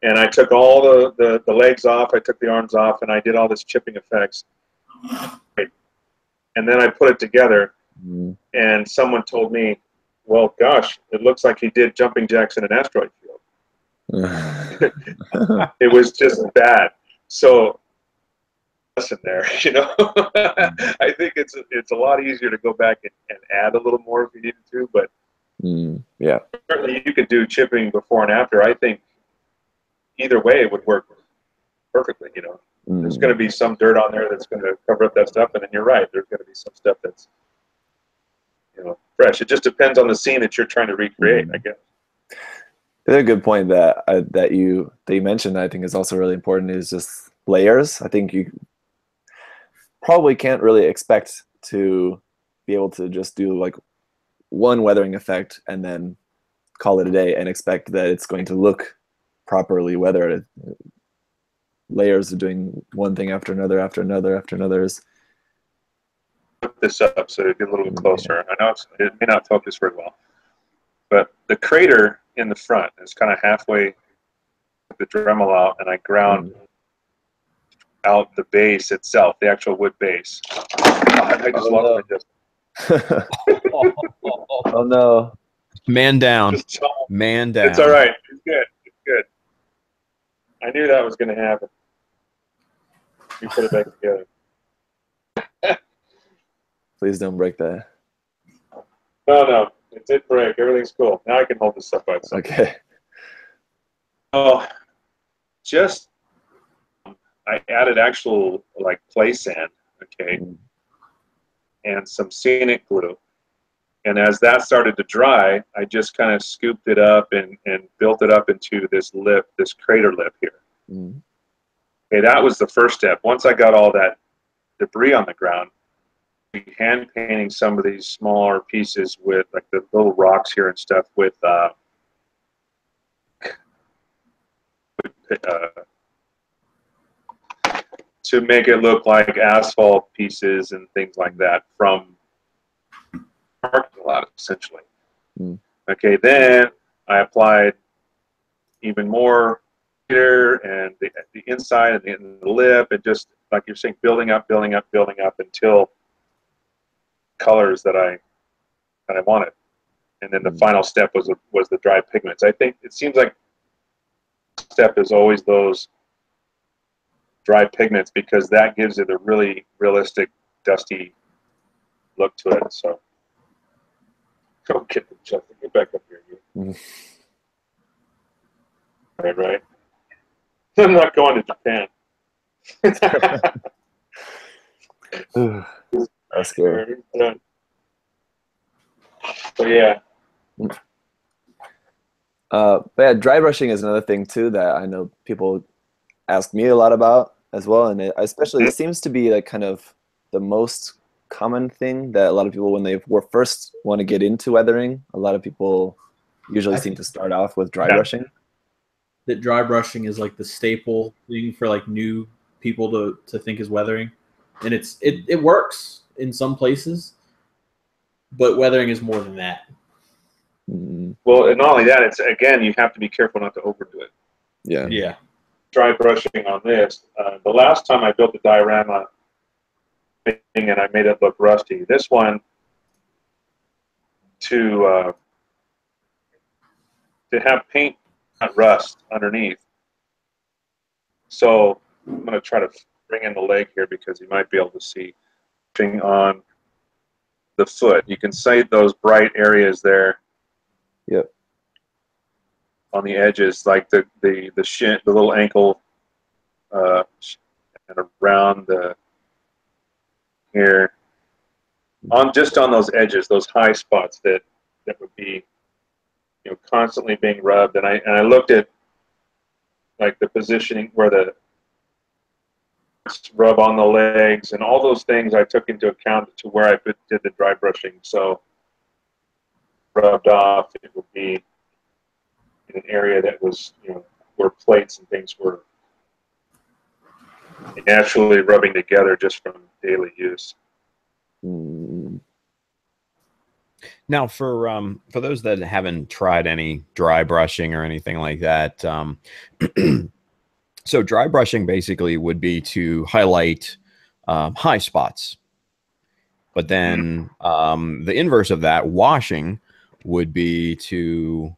And I took all the legs off. I took the arms off, and I did all this chipping effects. And then I put it together, and someone told me, well, gosh, it looks like he did jumping jacks in an asteroid field. It was just bad. So, lesson there, I think it's a lot easier to go back and add a little more if you needed to, but certainly you could do chipping before and after. I think either way it would work perfectly. There's going to be some dirt on there that's going to cover up that stuff, and then you're right, there's going to be some stuff that's fresh. It just depends on the scene that you're trying to recreate, I guess. The other good point that you mentioned, I think, is also really important, is just layers. I think you probably can't really expect to be able to just do like one weathering effect and then call it a day and expect that it's going to look properly weathered. Layers of doing one thing after another after another after another is. Put this up so you get a little bit closer. I know it may not focus very well, but the crater in the front is kind of halfway with the Dremel out, and I ground out the base itself, the actual wood base. I just lost my distance. Oh no. Man down. Man down. It's all right. It's good. It's good. I knew that was going to happen. You put it back together. Please don't break that. No. It did break. Everything's cool. Now I can hold this stuff by itself. Okay. Oh, just I added actual like play sand, okay, and some scenic glue. And as that started to dry, I just kind of scooped it up and built it up into this lip, this crater lip here. Okay, that was the first step. Once I got all that debris on the ground, hand painting some of these smaller pieces with like the little rocks here and stuff with to make it look like asphalt pieces and things like that from parking lot, essentially. Okay, then I applied even more here and the inside and the lip, and just like you're saying, building up until colors that I wanted. And then the final step was the dry pigments. I think it seems like step is always those dry pigments, because that gives it a really realistic dusty look to it. So get back up here. Right. I'm not going to Japan. That's scary. So yeah. But yeah, dry brushing is another thing too that I know people ask me a lot about as well, and it seems to be like kind of the most common thing that a lot of people, when they first want to get into weathering, a lot of people usually seem to start off with dry brushing. that dry brushing is like the staple thing for like new people to think is weathering, and it works in some places, but weathering is more than that. Well, and not only that, it's again, you have to be careful not to overdo it. Yeah. Dry brushing on this. The last time I built the diorama thing and I made it look rusty. This one to have paint not rust underneath. So I'm going to try to bring in the leg here because you might be able to see on the foot. You can see those bright areas there. Yep. On the edges, like the shin, the little ankle, and around the here, just on those edges, those high spots that would be, constantly being rubbed. And I looked at like the positioning where the rub on the legs and all those things I took into account to where I did the dry brushing. So rubbed off, it would be in an area that was, where plates and things were naturally rubbing together just from daily use. Now, for those that haven't tried any dry brushing or anything like that, so dry brushing basically would be to highlight high spots, but then the inverse of that, washing, would be to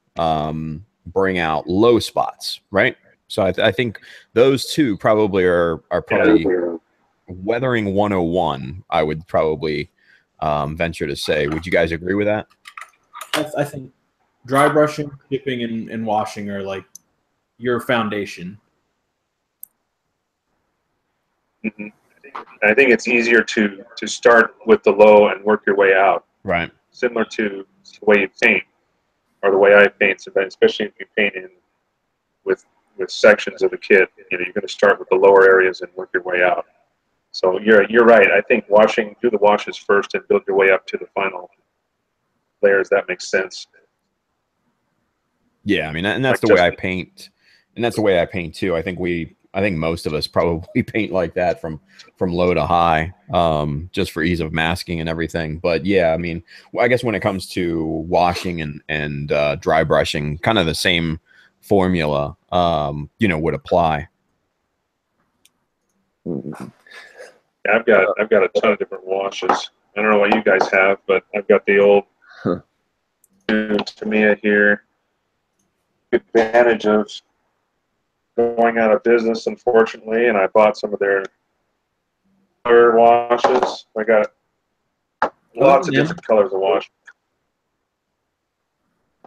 bring out low spots, right? So I think those two probably are probably weathering 101. I would probably venture to say. Would you guys agree with that? I think dry brushing, chipping, and washing are like your foundation. Mm-hmm. I think it's easier to start with the low and work your way out. Right. Similar to the way you paint, or the way I paint, especially if you paint in with sections of the kit. You're going to start with the lower areas and work your way out. So you're right. I think do the washes first and build your way up to the final layers. That makes sense. Yeah, I mean, and that's the way I paint, and that's the way I paint too. I think most of us probably paint like that from low to high, just for ease of masking and everything. But yeah, I mean, I guess when it comes to washing and dry brushing, kind of the same formula, would apply. I've got a ton of different washes. I don't know what you guys have, but I've got the old Tamiya here. Advantage of going out of business, unfortunately, and I bought some of their color washes. I got lots of different colors of wash.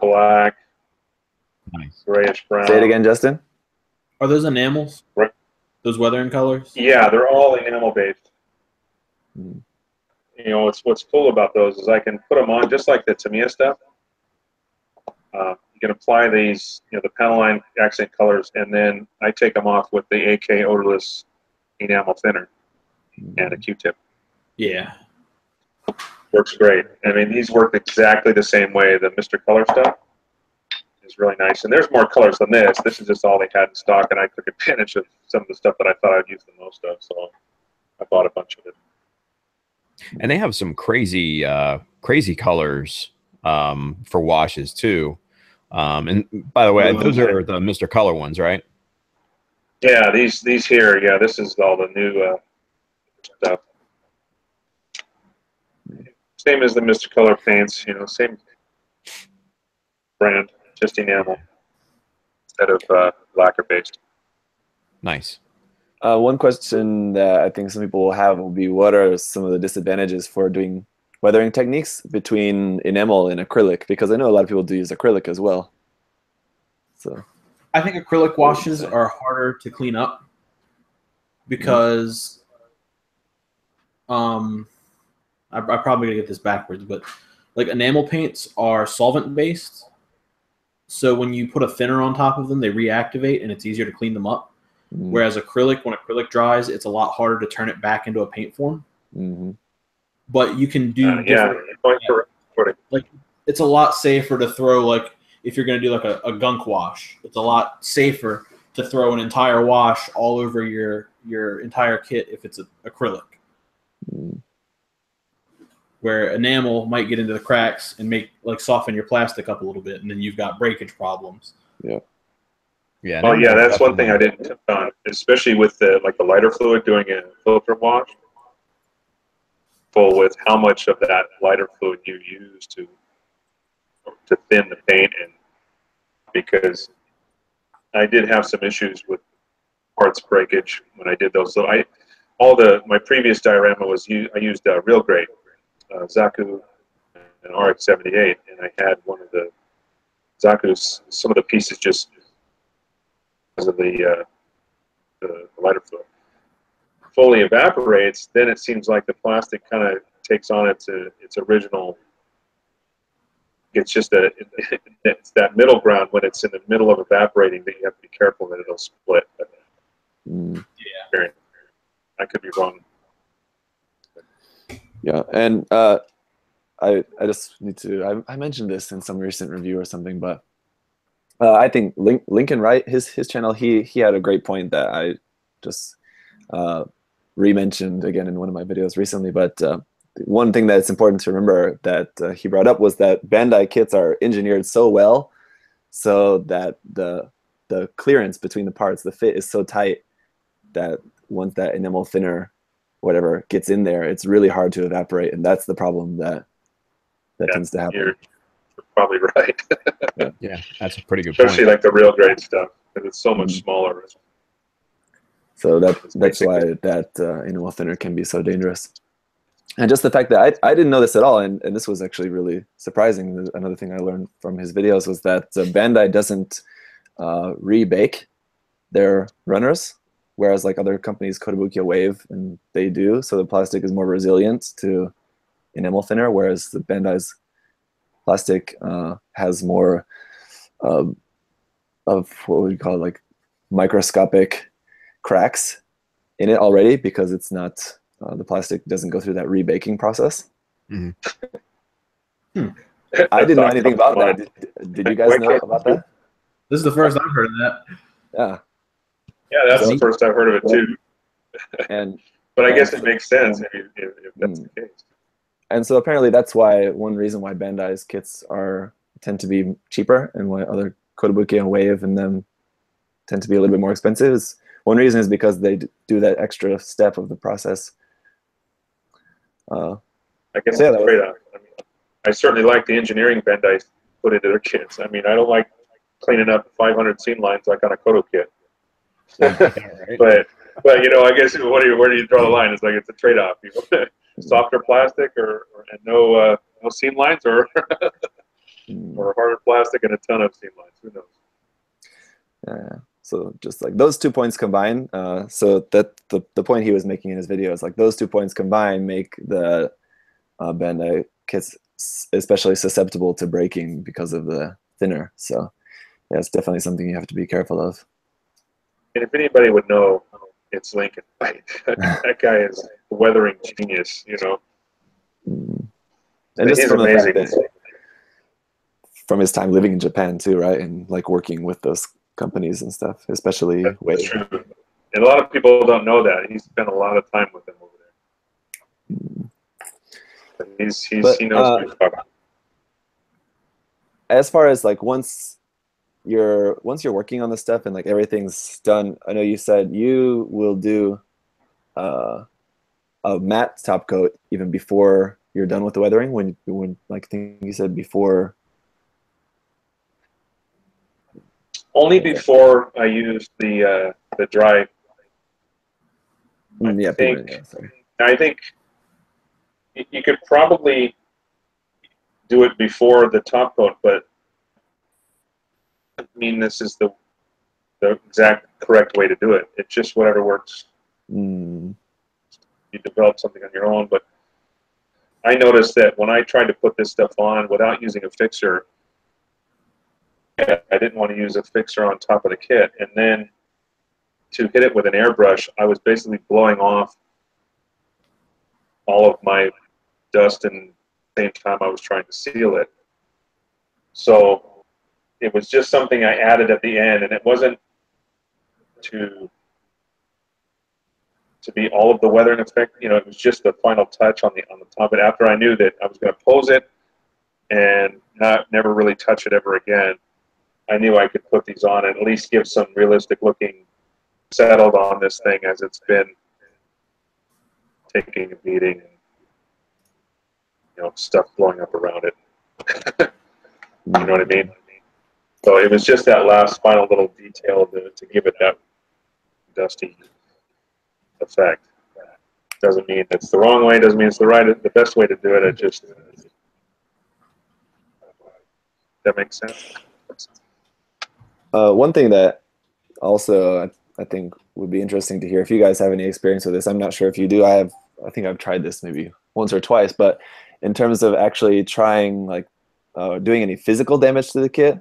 Black, nice, grayish brown. Say it again, Justin. Are those enamels? Right. Those weathering colors? Yeah, they're all enamel based. What's cool about those is I can put them on just like the Tamiya stuff. You can apply these, the panel line accent colors, and then I take them off with the AK odorless enamel thinner and a Q-tip. Yeah. Works great. I mean, these work exactly the same way. The Mr. Color stuff is really nice. And there's more colors than this. This is just all they had in stock, and I took advantage of some of the stuff that I thought I'd use the most of, so I bought a bunch of it. And they have some crazy colors for washes too. And by the way, those are the Mr. Color ones, right? Yeah, these here. Yeah, this is all the new stuff. Same as the Mr. Color paints, same brand, just enamel instead of lacquer based. Nice. One question that I think some people will have will be, what are some of the disadvantages for doing weathering techniques between enamel and acrylic? Because I know a lot of people do use acrylic as well. So I think acrylic washes are harder to clean up because I'm probably gonna get this backwards, but like enamel paints are solvent based, so when you put a thinner on top of them, they reactivate and it's easier to clean them up. Whereas acrylic, when acrylic dries, it's a lot harder to turn it back into a paint form. But you can do like, it's a lot safer to throw like if you're going to do like a gunk wash. It's a lot safer to throw an entire wash all over your entire kit if it's acrylic. Where enamel might get into the cracks and soften your plastic up a little bit, and then you've got breakage problems. Yeah. Yeah. Oh yeah, that's one thing I didn't touch on, especially with the lighter fluid doing a filter wash. Full with how much of that lighter fluid you use to thin the paint, and because I did have some issues with parts breakage when I did those. So my previous diorama was I used real grade Zaku and RX-78, and I had one of the Zaku's, some of the pieces just because of the lighter fluid fully evaporates. Then it seems like the plastic kind of takes on its original. It's just it's that middle ground when it's in the middle of evaporating that you have to be careful that it'll split. Yeah, I could be wrong. Yeah, and I just need to. I mentioned this in some recent review or something, but I think Lincoln Wright, his channel, he had a great point that I just re-mentioned again in one of my videos recently. But one thing that's important to remember that he brought up was that Bandai kits are engineered so well, so that the clearance between the parts, the fit is so tight that once that enamel thinner, whatever, gets in there, it's really hard to evaporate, and that's the problem that tends to happen. You're probably right. Yeah, that's a pretty good Especially point. like the real grade stuff, because it's so much smaller. So that's why that enamel thinner can be so dangerous. And just the fact that I didn't know this at all, and this was actually really surprising. Another thing I learned from his videos was that Bandai doesn't rebake their runners, whereas like other companies, Kotobukiya Wave, and they do. So the plastic is more resilient to enamel thinner, whereas the Bandai's plastic has more of what would you call it, like microscopic cracks in it already, because it's not the plastic doesn't go through that rebaking process. Mm-hmm. I didn't know anything about that. Did you guys know about that? This is the first I've heard of that. Yeah. Yeah, that's the first I've heard of it too. But I guess it makes sense if that's the case. And so apparently that's one reason why Bandai's kits tend to be cheaper, and why other Kotobukiya and Wave and them tend to be a little bit more expensive. One reason is because they do that extra step of the process. I guess it's a trade-off. I mean, I certainly like the engineering Bandai put into their kits. I mean, I don't like cleaning up 500 seam lines like on a Koto kit. Right. But you know, I guess where do you draw the line? It's like it's a trade-off. You know? Softer plastic and no seam lines, or harder plastic and a ton of seam lines. Who knows? Yeah. So just like those 2 points combined, so that the point he was making in his video is like those 2 points combined make the Bandai kits especially susceptible to breaking because of the thinner. So yeah, it's definitely something you have to be careful of. And if anybody would know, it's Lincoln Wright. That guy is a weathering genius, you know. And just he's from amazing. The fact that from his time living in Japan too, right, and like working with those companies and stuff, especially That's true. And a lot of people don't know that. He spent a lot of time with them over there. He knows what he's talking about. As far as like once you're working on this stuff and like everything's done, I know you said you will do a matte top coat even before you're done with the weathering. When like I think you said before. Only before I use the dry. I think you could probably do it before the top coat, but I mean this is the exact correct way to do it. It's just whatever works. You develop something on your own, but I noticed that when I tried to put this stuff on without using a fixer, I didn't want to use a fixer on top of the kit, and then to hit it with an airbrush, I was basically blowing off all of my dust, and at the same time I was trying to seal it. So it was just something I added at the end, and it wasn't to be all of the weathering effect. You know, it was just the final touch on the top. But after I knew that I was going to pose it and never really touch it ever again, I knew I could put these on and at least give some realistic looking settled on this thing as it's been taking a beating and, you know, stuff blowing up around it. You know what I mean? So it was just that last final little detail to give it that dusty effect. Doesn't mean it's the wrong way. Doesn't mean it's the best way to do it. It just, that makes sense. One thing that also I think would be interesting to hear, if you guys have any experience with this. I'm not sure if you do. I think I've tried this maybe once or twice, but in terms of actually trying, like, doing any physical damage to the kit,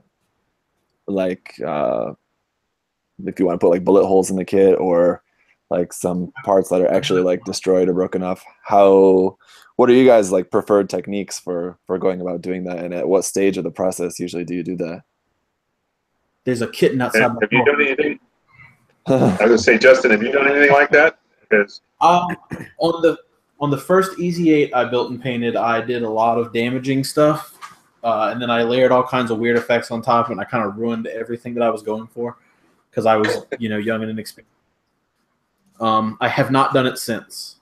like if you want to put like bullet holes in the kit, or like some parts that are actually like destroyed or broken off, what are you guys like preferred techniques for going about doing that, and at what stage of the process usually do you do that? There's a kitten outside my Have you door. done anything? I was going to say, Justin, have you done anything like that? Because On the first Easy 8 I built and painted, I did a lot of damaging stuff, and then I layered all kinds of weird effects on top, and I kind of ruined everything that I was going for because I was, young and inexperienced. I have not done it since.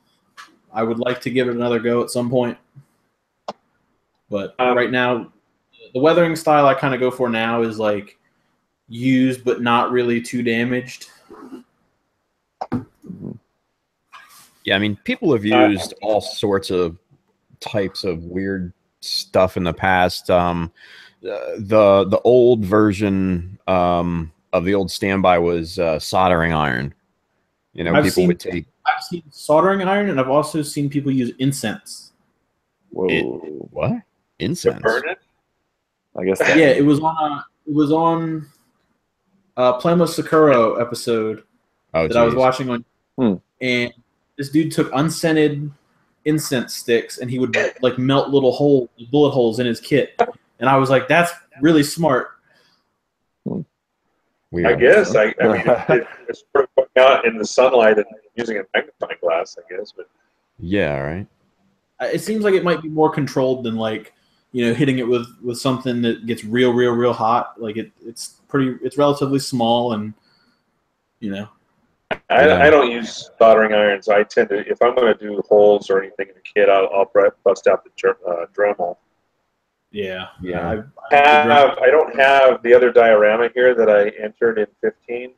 I would like to give it another go at some point, but right now, the weathering style I kind of go for now is like used but not really too damaged. Yeah, I mean, people have used all sorts of types of weird stuff in the past. The old version of the old standby was soldering iron. I've seen soldering iron, and I've also seen people use incense. Whoa! What? Incense? burn it? I guess. Yeah, it was on Plamo Sakuro episode that I was watching on, and this dude took unscented incense sticks and he would like melt little bullet holes in his kit, and I was like, that's really smart. Weird. I guess. I mean, it's sort of putting out in the sunlight and using a magnifying glass, I guess. But yeah, right. It seems like it might be more controlled than like hitting it with something that gets real hot. Like it's relatively small, and I don't use soldering irons. I tend to, if I'm going to do holes or anything in the kit, I'll bust out the Dremel. Yeah. I don't have the other diorama here that I entered in 15.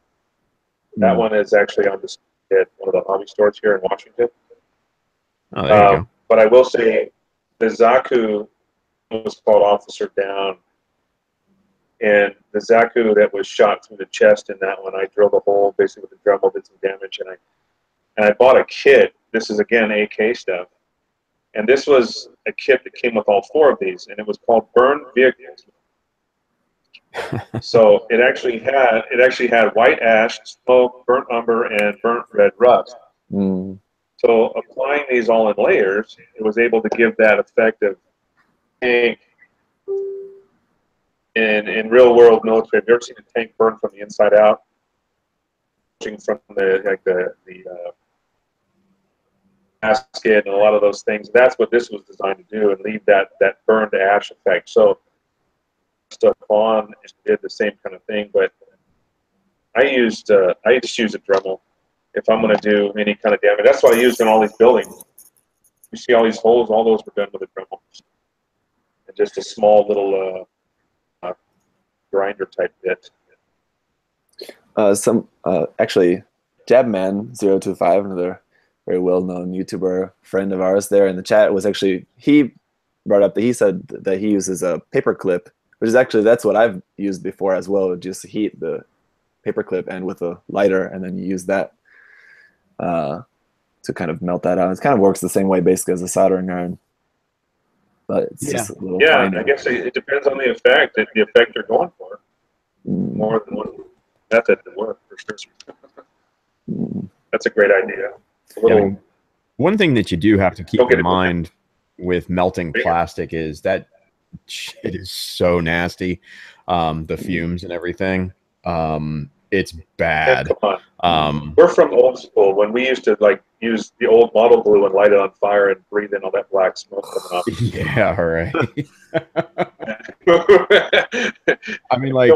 That one is actually on display at one of the hobby stores here in Washington. Oh, there you go. But I will say the Zaku was called Officer Down. And the Zaku that was shot through the chest in that one, I drilled a hole basically with the Dremel, did some damage, and I bought a kit. This is again AK stuff, and this was a kit that came with all 4 of these, and it was called Burned Vehicles. So it actually had white ash, smoke, burnt umber, and burnt red rust. So applying these all in layers, it was able to give that effect of tank. In real world military, have you ever seen a tank burn from the inside out? From the gasket and a lot of those things. That's what this was designed to do, and leave that burned ash effect. So stuff on did the same kind of thing, but I just use a Dremel if I'm going to do any kind of damage. That's what I used in all these buildings. You see all these holes, all those were done with a Dremel, and just a small little grinder type bit. Actually, Jabman025, another very well-known YouTuber friend of ours there in the chat, was actually, he brought up that he said that he uses a paper clip, which is actually, that's what I've used before as well. Just heat the paper clip and with a lighter, and then you use that to kind of melt that out. It kind of works the same way basically as a soldering iron, but it's just a little finer. I guess it depends on the effect you're going for. More than one method to work, for sure. That's a great idea. One thing that you do have to keep in mind with melting plastic is that it is so nasty. The fumes and everything. It's bad. Come on. We're from old school when we used to like use the old model glue and light it on fire and breathe in all that black smoke coming off. Yeah, all right. I mean, like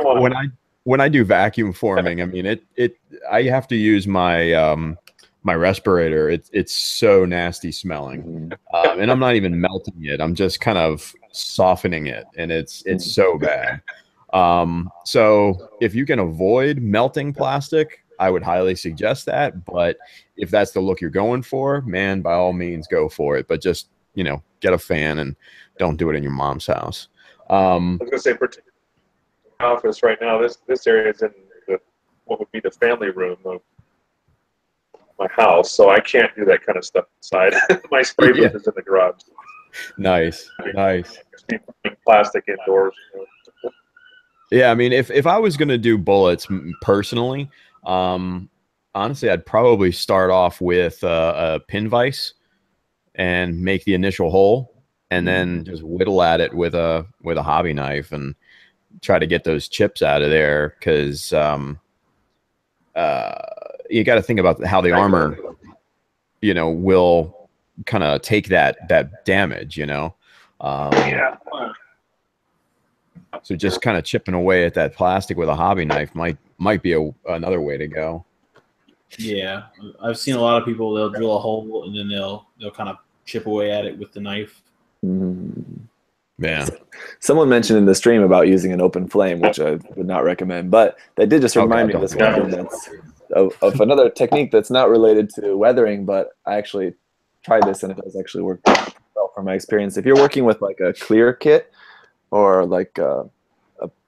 when I do vacuum forming, I mean I have to use my my respirator. It's so nasty smelling, and I'm not even melting it. I'm just kind of softening it, and it's so bad. So if you can avoid melting plastic, I would highly suggest that. But if that's the look you're going for, man, by all means, go for it. But just, you know, get a fan and don't do it in your mom's house. I was going to say, particularly in my office right now, this area is in what would be the family room of my house, so I can't do that kind of stuff inside. My spray booth is in the garage. Nice. Just be putting plastic indoors. Yeah, I mean, if I was going to do bullets personally, honestly, I'd probably start off with a pin vise and make the initial hole, and then just whittle at it with a hobby knife and try to get those chips out of there, because you got to think about how the armor, you know, will kind of take that damage, you know. So just kind of chipping away at that plastic with a hobby knife might be another way to go. Yeah, I've seen a lot of people. They'll drill a hole and then they'll kind of chip away at it with the knife. Yeah. Someone mentioned in the stream about using an open flame, which I would not recommend. But that did just remind me of this one thing of another technique that's not related to weathering, but I actually tried this and it does actually work well from my experience. If you're working with like a clear kit, or like a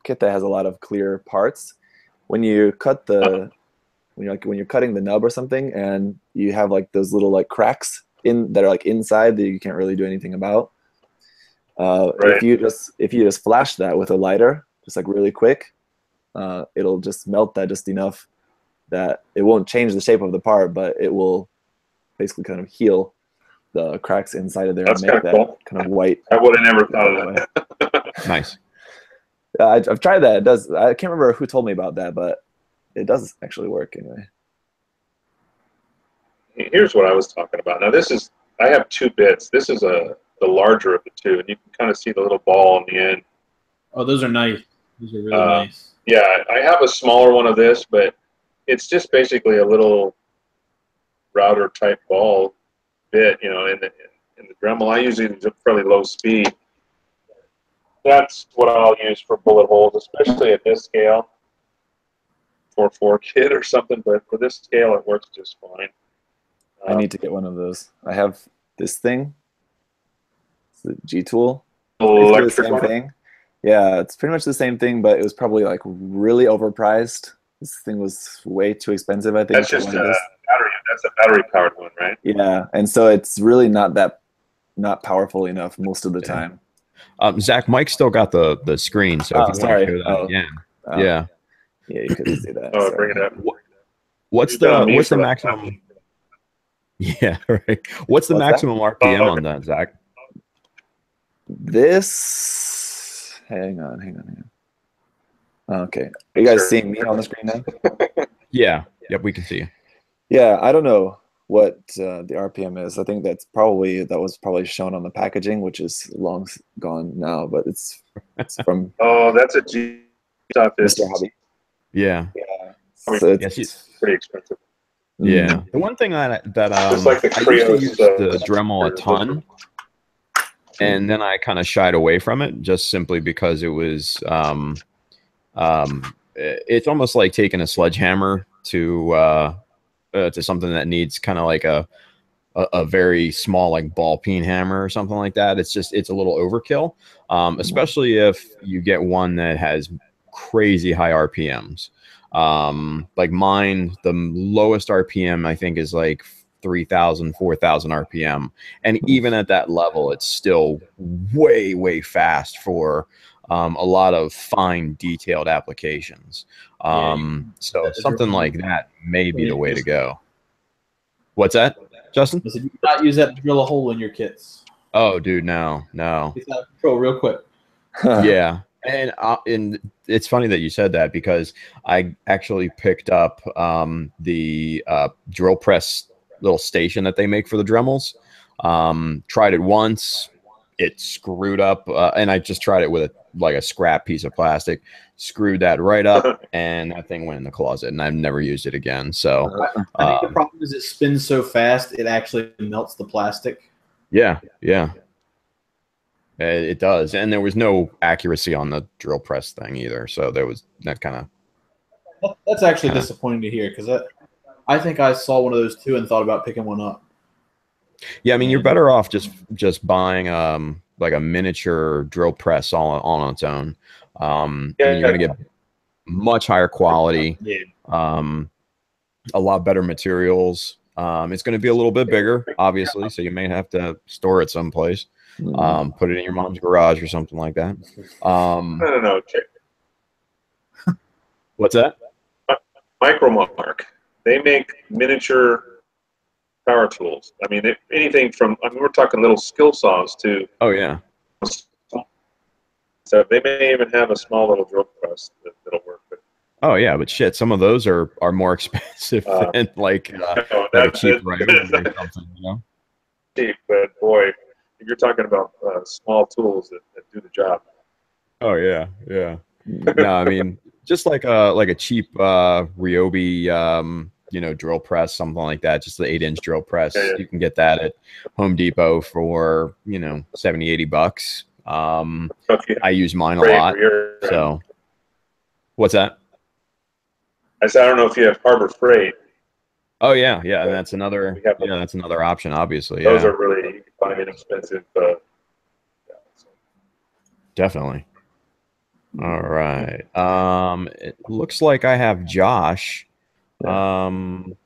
kit that has a lot of clear parts, when you cut when you're cutting the nub or something, and you have like those little like cracks that are like inside that you can't really do anything about. If you just flash that with a lighter, just like really quick, it'll just melt that just enough that it won't change the shape of the part, but it will basically kind of heal the cracks inside of there and make that kind of white. I would have never thought of that. Nice. I've tried that. It does. I can't remember who told me about that, but it does actually work anyway. Here's what I was talking about. Now I have two bits. This is the larger of the two, and you can kind of see the little ball on the end. Oh, those are nice. Those are really nice. Yeah, I have a smaller one of this, but it's just basically a little router type ball bit, you know, in the Dremel. I usually use a fairly low speed. That's what I'll use for bullet holes, especially at this scale, 4.4 kit or something. But for this scale, it works just fine. I need to get one of those. I have this thing. It's the G tool. Electric the same thing. Yeah, it's pretty much the same thing, but it was probably like really overpriced. This thing was way too expensive, I think. That's just a battery. That's a battery-powered one, right? Yeah, and so it's really not powerful enough most of the time. Zach, Mike still got the screen, so if you want to show that again. Yeah, you couldn't see that. Oh, bring it up. What's the maximum? Yeah, right. What's the maximum RPM on that, Zach? This. Hang on. Okay, are you guys seeing me on the screen now? Yeah. Yep, we can see you. Yeah, I don't know what the RPM is. I think that was probably shown on the packaging, which is long gone now, but it's from. Oh, that's a G stuff. Mr. Hobby. Yeah. So it's pretty expensive. Yeah. The one thing that Just like the I used to use Krios, the Dremel a ton, and then I kind of shied away from it just simply because it was it's almost like taking a sledgehammer to something that needs kind of like a very small like ball peen hammer or something like that. It's a little overkill, especially if you get one that has crazy high RPMs. Like mine, the lowest RPM I think is like 3,000, 4,000 RPM, and even at that level, it's still way fast for a lot of fine detailed applications. So something like that may be the way to go. What's that, Justin? I said, you not use that to drill a hole in your kits. Oh, dude, no. Get that control real quick. Yeah, and it's funny that you said that because I actually picked up the drill press little station that they make for the Dremels. Tried it once, it screwed up, and I just tried it with like a scrap piece of plastic, screwed that right up, and that thing went in the closet, and I've never used it again. So I think the problem is it spins so fast it actually melts the plastic. yeah, it does, and there was no accuracy on the drill press thing either. So there was that kind of. That's actually disappointing to hear because I think I saw one of those too and thought about picking one up. Yeah, I mean, you're better off just buying like a miniature drill press all on its own. And you're gonna get much higher quality, a lot better materials. It's gonna be a little bit bigger, obviously, so you may have to store it someplace. Put it in your mom's garage or something like that. I don't know. What's that? Micromark. They make miniature power tools. I mean, anything from, I mean, we're talking little skill saws to. Oh, yeah. So they may even have a small little drill press that'll work. But, oh, yeah, but shit, some of those are more expensive than like a cheap Ryobi or something, you know? Cheap, but boy, if you're talking about small tools that do the job. Oh, yeah. No, I mean, just like a cheap Ryobi, drill press, something like that, just the 8-inch drill press. Yeah. You can get that at Home Depot for, $70-$80. I use mine a lot. So what's that? I said, I don't know if you have Harbor Freight. Oh yeah. And that's another option, obviously. Those are really quite inexpensive. Definitely. All right. It looks like I have Josh messaging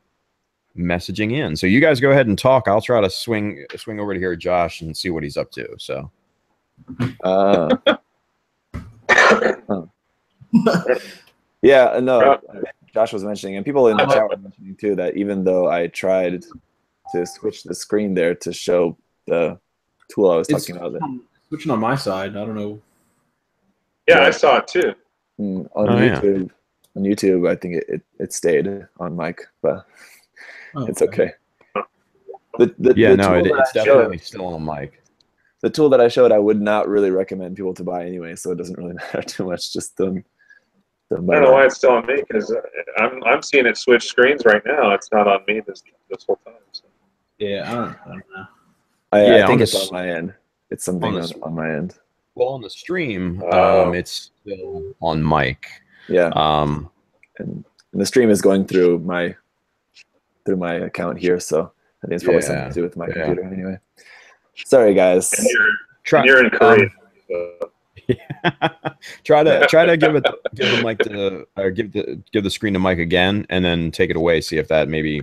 in. So you guys go ahead and talk. I'll try to swing over to hear Josh and see what he's up to. So yeah, no, Josh was mentioning, and people in the chat were mentioning too, that even though I tried to switch the screen there to show the tool I was talking about, switching on my side, I don't know. Yeah, I saw it too. On YouTube, I think it stayed on mic, but it's okay. It's definitely still on mic. The tool that I showed, I would not really recommend people to buy anyway, so it doesn't really matter too much. Just I don't know why it's still on me, because I'm seeing it switch screens right now. It's not on me this whole time. So. Yeah, I don't know. I think it's on my end. It's something on my end. Well, on the stream, it's still on mic. Yeah. And the stream is going through my account here, so I think it's probably something to do with my computer anyway. Sorry, guys. And you're in Korea. Try to give the mic to give the screen to Mike again, and then take it away. See if that maybe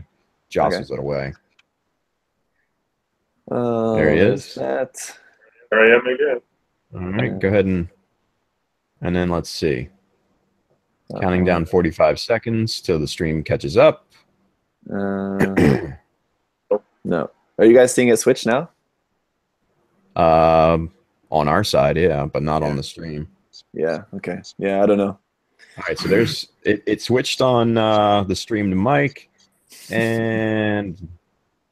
jostles it away. There he is. There I am again. All right, go ahead and then let's see. Counting down 45 seconds till the stream catches up. No. Are you guys seeing it switch now? On our side, yeah, but not on the stream. Yeah. Okay. Yeah, I don't know. All right, so there's it switched on the stream to mic, and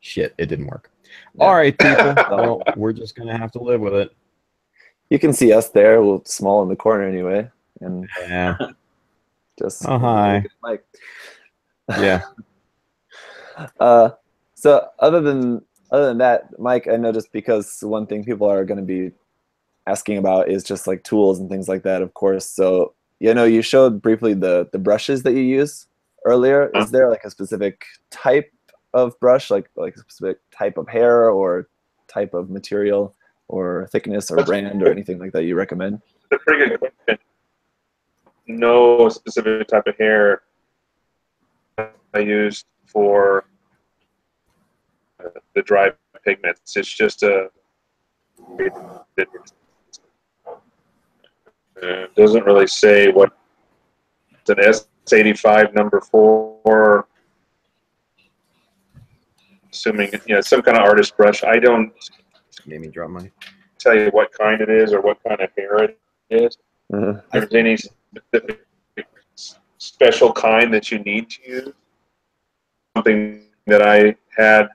shit, it didn't work. Yeah. All right, people. Well, we're just gonna have to live with it. You can see us there, small in the corner anyway, and just hi. Mike. Yeah. So other than that, Mike, I noticed, because one thing people are going to be asking about is just like tools and things like that, of course. So, you showed briefly the brushes that you use earlier. Is there like a specific type of brush, like a specific type of hair or type of material or thickness or brand or anything like that you recommend? That's a pretty good question. No specific type of hair I used for the dry pigments. It's just it doesn't really say what it's an S85 number 4. Assuming some kind of artist brush. I don't made me drop my tell you what kind it is or what kind of hair it is. Mhm. If there's any specific special kind that you need to use. Something that I had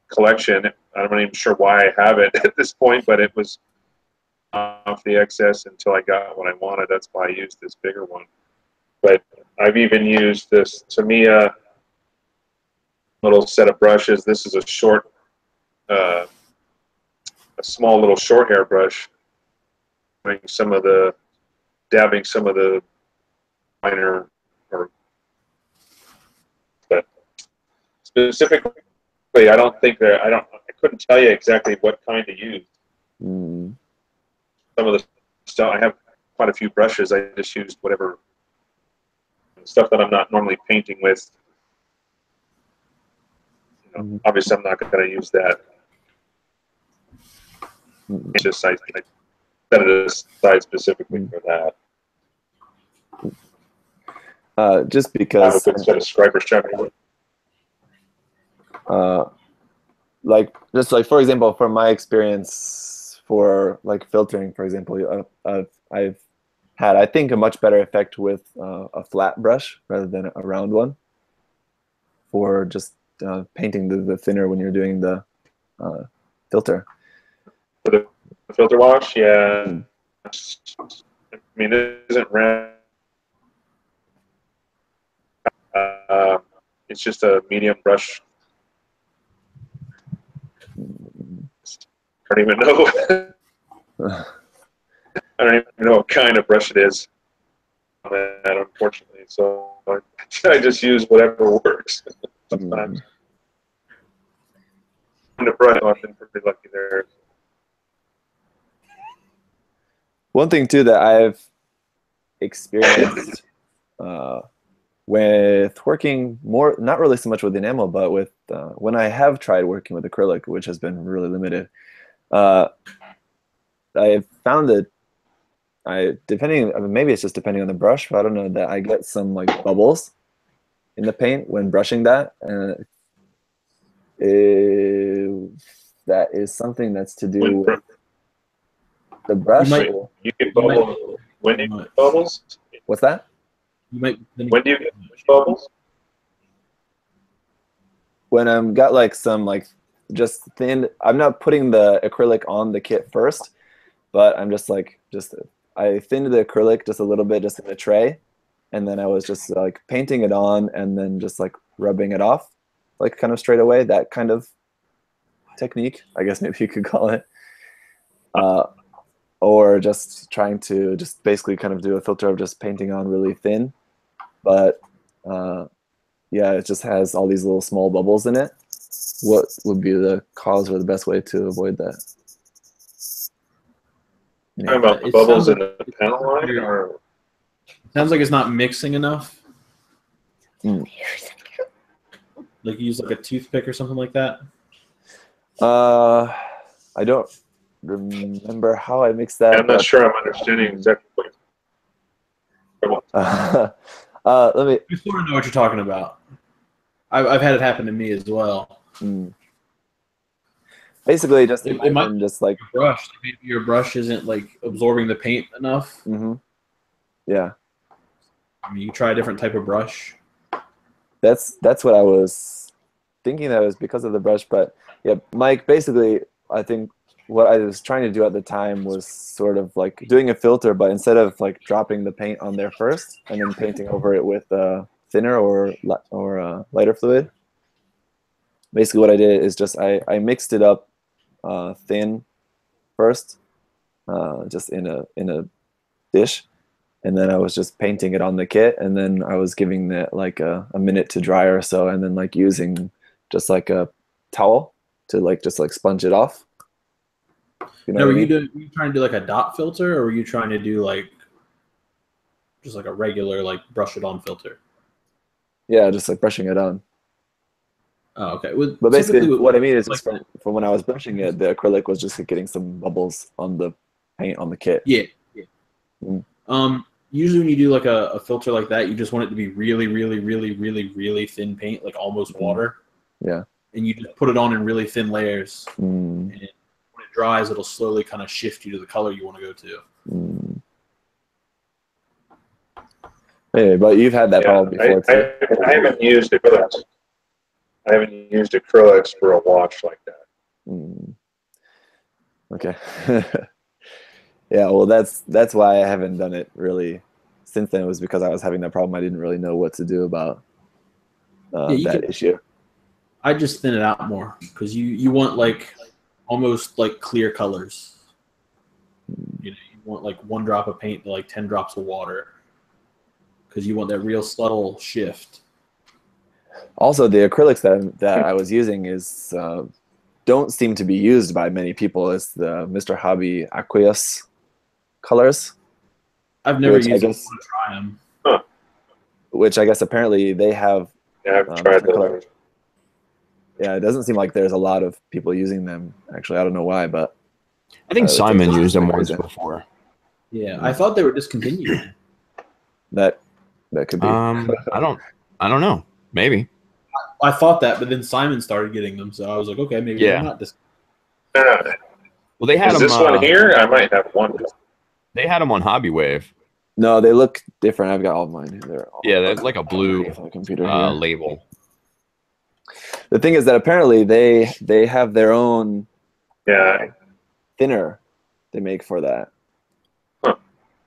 collection. I'm not even sure why I have it at this point, but it was off the excess until I got what I wanted. That's why I used this bigger one. But I've even used this Tamiya little set of brushes. This is a short, a small little short hair brush. Dabbing some of the finer, but specifically, I couldn't tell you exactly what kind to use. Mm. Some of the stuff, I have quite a few brushes. I just used whatever stuff that I'm not normally painting with. Obviously, I'm not going to use that. It's just I set it aside specifically for that. Just I because have a good set of scriber sharpening. just like for example, from my experience for like filtering, for example, I've had, I think, a much better effect with a flat brush rather than a round one for just painting the thinner when you're doing the filter. For the filter wash, yeah. I mean, it isn't round. It's just a medium brush. I don't even know. I don't even know what kind of brush it is on that, unfortunately. So I just use whatever works sometimes. The brush, I've been pretty lucky there. One thing too that I've experienced with working more, not really so much with enamel, but with when I have tried working with acrylic, which has been really limited, I found that maybe it's just depending on the brush, but I don't know, that I get some like bubbles in the paint when brushing that, and that is something that's to do with the brush. You get bubbles. When do you get bubbles? What's that? When do you get bubbles? When I've got like some like just thin, I'm not putting the acrylic on the kit first, but I'm I thinned the acrylic just a little bit just in a tray, and then I was just like painting it on and then just like rubbing it off like kind of straight away, that kind of technique, I guess maybe you could call it. Or just trying to just basically kind of do a filter of just painting on really thin. But yeah, it just has all these little small bubbles in it. What would be the cause or the best way to avoid that? Yeah. Talking about the bubbles in the panel line? Or? Sounds like it's not mixing enough. Mm. Like you use like a toothpick or something like that? I don't remember how I mixed that. Yeah, I'm not sure I'm understanding exactly what. Let me. You sort of know what you're talking about. I've had it happen to me as well. Basically, just it might just like brush. Maybe your brush isn't like absorbing the paint enough. Yeah. I mean, you try a different type of brush. That's what I was thinking. That was because of the brush, but yeah, Mike. Basically, I think what I was trying to do at the time was sort of like doing a filter, but instead of like dropping the paint on there first and then painting over it with thinner or lighter fluid. Basically, what I did is just I mixed it up thin first, just in a dish, and then I was just painting it on the kit, and then I was giving it like a minute to dry or so, and then like using just like a towel to like just like sponge it off. You know, were you trying to do like a dot filter, or were you trying to do like just like a regular like brush it on filter? Yeah, just like brushing it on. Oh, okay. But basically, what I mean is just from when I was brushing it, the acrylic was just getting some bubbles on the paint on the kit. Yeah. Usually when you do like a filter like that, you just want it to be really, really, really, really, really thin paint, like almost water. Yeah. And you just put it on in really thin layers. And when it dries, it'll slowly kind of shift you to the color you want to go to. Anyway, but you've had that problem before too. I haven't used acrylics. I haven't used acrylics for a wash like that. Okay. Yeah, well, that's why I haven't done it really since then. It was because I was having that problem. I didn't really know what to do about that issue. I just thin it out more because you want like almost like clear colors. You want like 1 drop of paint to like 10 drops of water because you want that real subtle shift. Also, the acrylics that I was using is don't seem to be used by many people. It's the Mr. Hobby Aqueous colors. I've never used them. I want to try them. Huh. Which I guess apparently they have. Yeah, I've tried those. Yeah, it doesn't seem like there's a lot of people using them. Actually, I don't know why, but I think Simon used them once before. Yeah, I thought they were discontinued. That could be. I don't know. Maybe. I thought that, but then Simon started getting them, so I was like, okay, maybe they're not discontinued. Well, they had them. Is this one here? I might have one. They had them on Hobby Wave. No, they look different. I've got all of mine. They're like a blue label. The thing is that apparently they have their own thinner they make for that. Huh.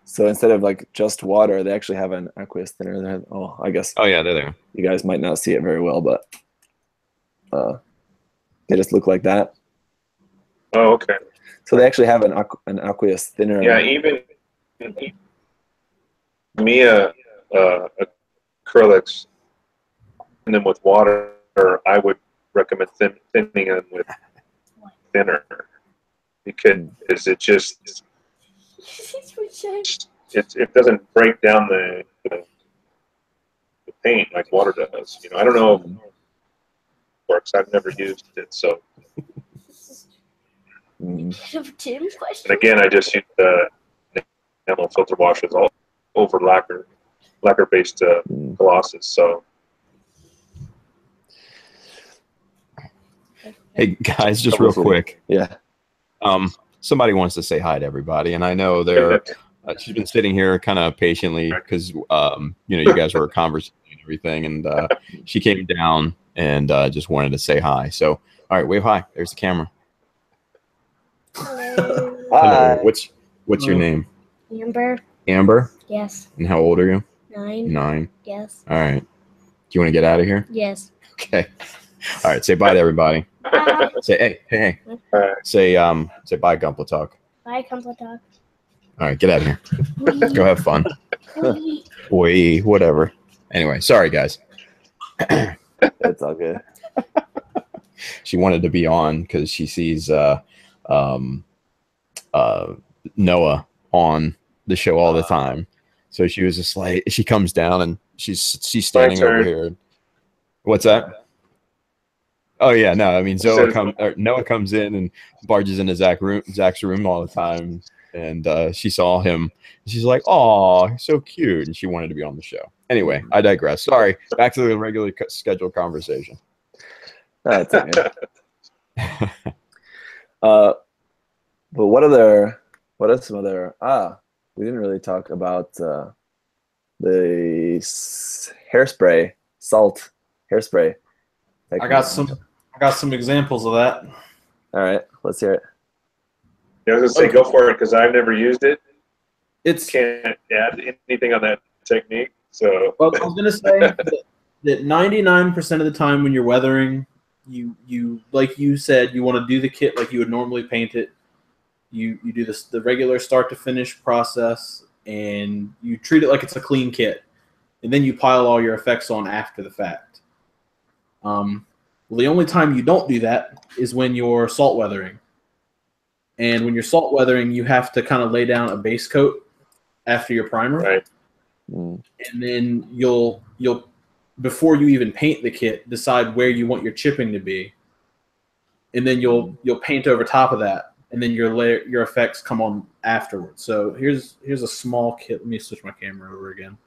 So instead of like just water, they actually have an aqueous thinner. I guess. Oh yeah, they're there. You guys might not see it very well, but they just look like that. Oh, okay. So they actually have an aqueous thinner. Yeah, even Mia acrylics, and then with water, I would recommend thinning them with thinner because it just it doesn't break down the paint like water does. I don't know if it works. I've never used it, so. And again, I just use the Nano filter washes all over lacquer-based glosses. So, hey guys, just real quick. Yeah. Somebody wants to say hi to everybody, and I know she's been sitting here kind of patiently because you guys were conversing and everything, and she came down and just wanted to say hi. So, all right, wave hi. There's the camera. Hello. Hi. Hello. What's your name? Amber. Amber? Yes. And how old are you? 9. 9. Yes. All right. Do you want to get out of here? Yes. Okay. All right. Say bye to everybody. Bye. Say hey. Say bye, Gunpla Talk. Bye, Gunpla Talk. All right, get out of here. Wee. Go have fun. Wee. Whatever. Anyway, sorry guys. It's all good. She wanted to be on because she sees Noah on the show all the time. So she was just like, she comes down and she's standing over here. What's that? Oh yeah, no, I mean Noah comes in and barges into Zach's room all the time, and she saw him. And she's like, "Oh, so cute," and she wanted to be on the show. Anyway, I digress. Sorry. Back to the regularly scheduled conversation. That's okay. But what are some other? We didn't really talk about the hairspray, salt hairspray. I got some examples of that. All right, let's hear it. I was gonna say go for it because I've never used it. It's Can't add anything on that technique. So well, I was gonna say that 99% of the time when you're weathering, you like you said, you want to do the kit like you would normally paint it. You do the regular start to finish process, and you treat it like it's a clean kit, and then you pile all your effects on after the fact. Well, the only time you don't do that is when you're salt weathering. And when you're salt weathering, you have to kind of lay down a base coat after your primer. right. Mm. And then you'll before you even paint the kit, decide where you want your chipping to be. And then you'll paint over top of that, and then your effects come on afterwards. So here's a small kit. Let me switch my camera over again.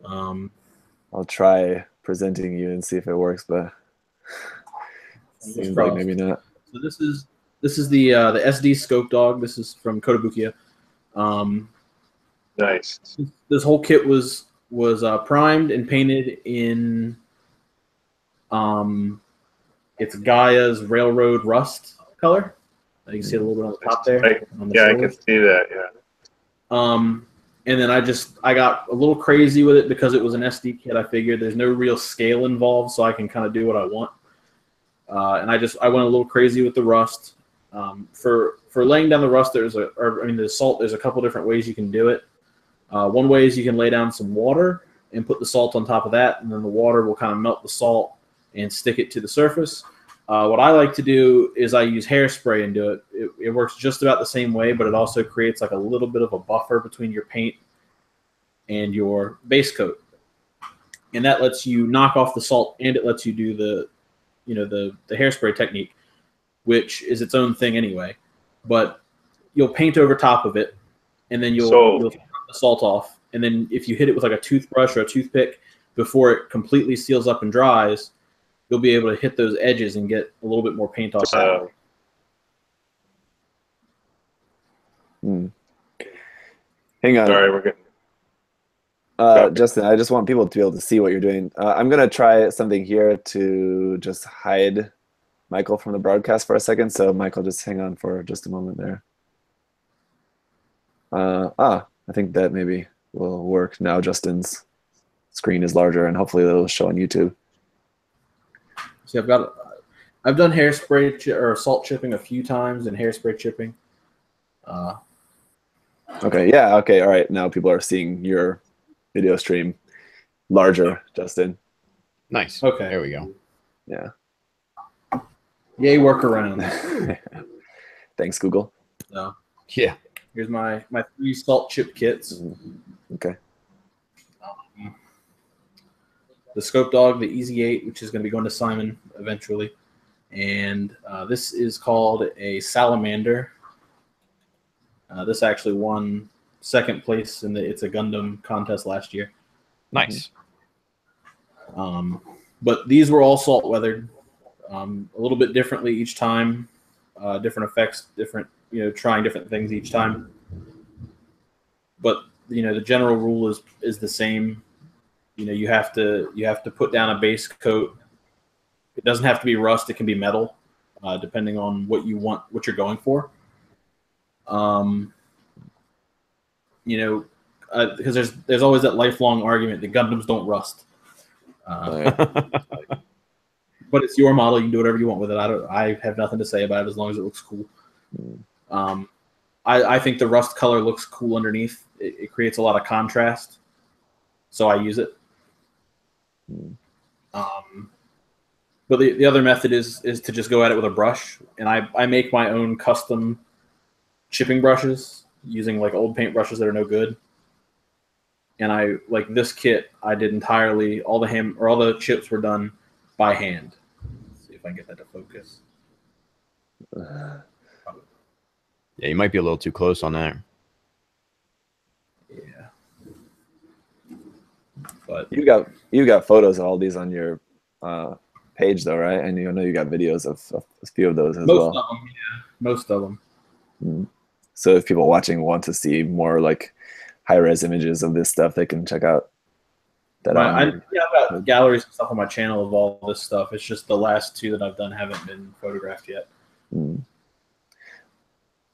I'll try presenting you and see if it works, but seems like maybe not. So this is This is the SD Scope Dog. This is from Kotobukiya. Nice. This whole kit was primed and painted in it's Gaia's Railroad Rust color. You can see it a little bit on the top there. I can see that. Yeah. And then I got a little crazy with it because it was an SD kit. I figured there's no real scale involved, so I can kind of do what I want. And I went a little crazy with the rust. For laying down the rust, the salt. There's a couple different ways you can do it. One way is you can lay down some water and put the salt on top of that, and then the water will kind of melt the salt and stick it to the surface. What I like to do is I use hairspray and do it. It works just about the same way, but it also creates like a little bit of a buffer between your paint and your base coat. And that lets you knock off the salt, and it lets you do the hairspray technique, which is its own thing anyway. But you'll paint over top of it, and then you'll take the salt off. And then if you hit it with like a toothbrush or a toothpick before it completely seals up and dries, you'll be able to hit those edges and get a little bit more paint off that. Hang on. Sorry, we're getting. Justin, I just want people to be able to see what you're doing. I'm going to try something here to just hide Michael from the broadcast for a second. So Michael, just hang on for just a moment there. I think that maybe will work. Now Justin's screen is larger, and hopefully it'll show on YouTube. See, I've done hairspray or salt chipping a few times and hairspray chipping. Okay, yeah, okay, all right. Now people are seeing your video stream larger, Justin. Nice. Okay. There we go. Yeah. Yay, workaround. Thanks, Google. So, Yeah. here's my 3 salt chip kits. Okay. The Scope Dog, the Easy 8, which is going to be going to Simon eventually. And this is called a Salamander. This actually won 2nd place in It's a Gundam contest last year. Nice. But these were all salt weathered, a little bit differently each time, different effects, trying different things each time. But the general rule is the same. You have to put down a base coat. It doesn't have to be rust; it can be metal, depending on what you want, what you're going for. Because there's always that lifelong argument that Gundams don't rust. But it's your model; you can do whatever you want with it. I have nothing to say about it as long as it looks cool. I think the rust color looks cool underneath. It creates a lot of contrast, so I use it. But the other method is to just go at it with a brush, and I make my own custom chipping brushes using like old paint brushes that are no good. And I like this kit. I did entirely all the chips were done by hand. Let's see if I can get that to focus. Yeah, you might be a little too close on that. Yeah. But you got photos of all these on your page, though, right? And I know you got videos of a few of those as well. Most of them, yeah. Most of them. So if people watching want to see more like high-res images of this stuff, they can check out that. I've got galleries and stuff on my channel of all this stuff. It's just the last 2 that I've done haven't been photographed yet.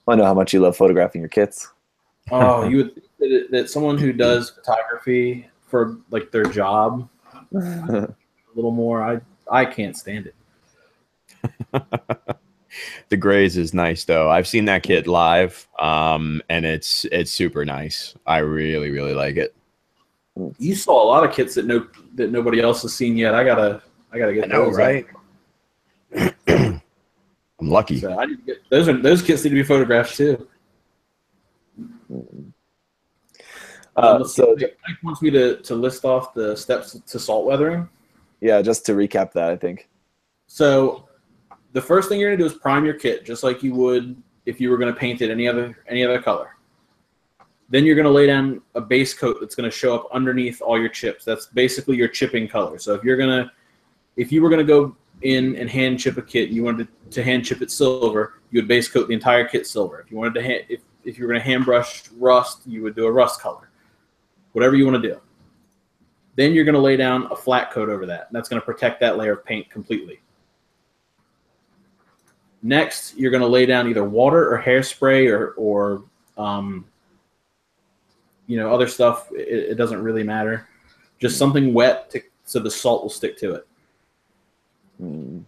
I know how much you love photographing your kits. Oh, you would think that someone who does photography for like their job a little more. I can't stand it. The Grays is nice though. I've seen that kit live, and it's super nice. I really like it. You saw a lot of kits that nobody else has seen yet. I gotta get those, right? I'm lucky. So I need to get those kits need to be photographed too. So Mike wants me to list off the steps to salt weathering. Yeah, just to recap that, I think. So the first thing you're gonna do is prime your kit, just like you would if you were gonna paint it any other color. Then you're gonna lay down a base coat that's gonna show up underneath all your chips. That's basically your chipping color. So if you were gonna go in and hand chip a kit, and you wanted to hand chip it silver, you would base coat the entire kit silver. If you wanted to, if you were going to hand brush rust, you would do a rust color. Whatever you want to do. Then you're going to lay down a flat coat over that. And that's going to protect that layer of paint completely. Next, you're going to lay down either water or hairspray or other stuff. It doesn't really matter. Just something wet so the salt will stick to it. And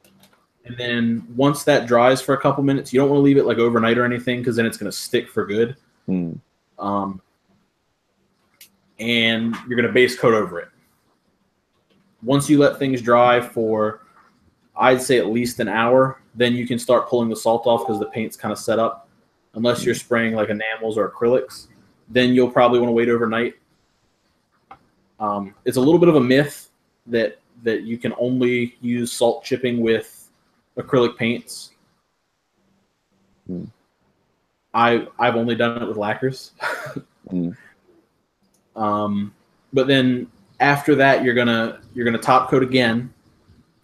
then once that dries for a couple minutes, you don't want to leave it like overnight or anything because then it's going to stick for good. And you're going to base coat over it. Once you let things dry for, I'd say at least an hour, then you can start pulling the salt off because the paint's kind of set up. Unless you're spraying like enamels or acrylics, then you'll probably want to wait overnight. It's a little bit of a myth that you can only use salt chipping with acrylic paints. I've only done it with lacquers. But then after that, you're gonna top coat again.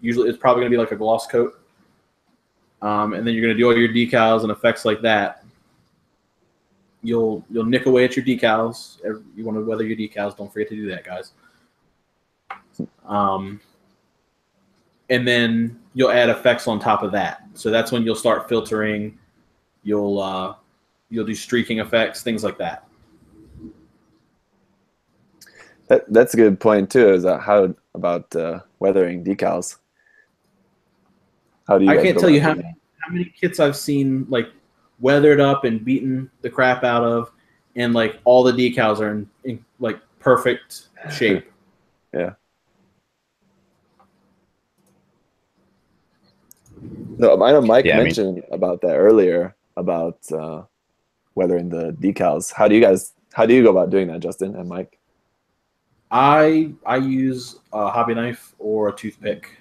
Usually, it's probably gonna be like a gloss coat, and then you're gonna do all your decals and effects like that. You'll nick away at your decals. You want to weather your decals. Don't forget to do that, guys. And then you'll add effects on top of that. So that's when you'll start filtering. You'll do streaking effects, things like that. That's a good point too. Is how about weathering decals? How do you? I can't tell you how many kits I've seen like weathered up and beaten the crap out of, and like all the decals are in like perfect shape. Yeah. No, I know Mike mentioned about that earlier about weathering the decals. How do you go about doing that, Justin and Mike? I use a hobby knife or a toothpick.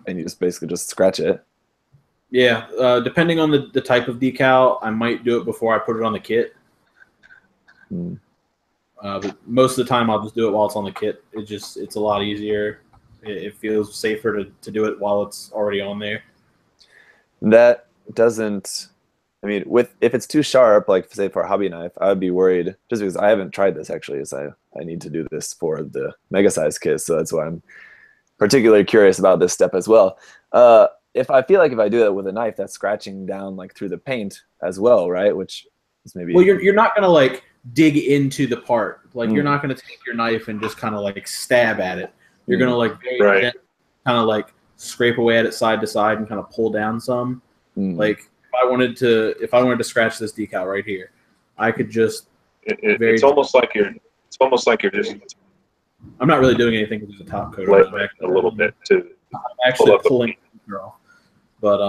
And you just basically scratch it. Yeah, depending on the type of decal, I might do it before I put it on the kit. But most of the time, I'll just do it while it's on the kit. It's a lot easier. It feels safer to do it while it's already on there. That doesn't. I mean, if it's too sharp, like say for a hobby knife, I would be worried just because I haven't tried this actually. As I need to do this for the mega size kit, so that's why I'm particularly curious about this step as well. If I feel like if I do that with a knife, that's scratching down like through the paint as well, right? Which is maybe. Well, you're not gonna like dig into the part. Like you're not gonna take your knife and just kind of like stab at it. You're gonna like kind of like scrape away at it side to side and kind of pull down some. Like if I wanted to scratch this decal right here, I could just. It's almost like you're just. I'm not really doing anything with the top coat. A little bit to. I'm actually pulling the off. But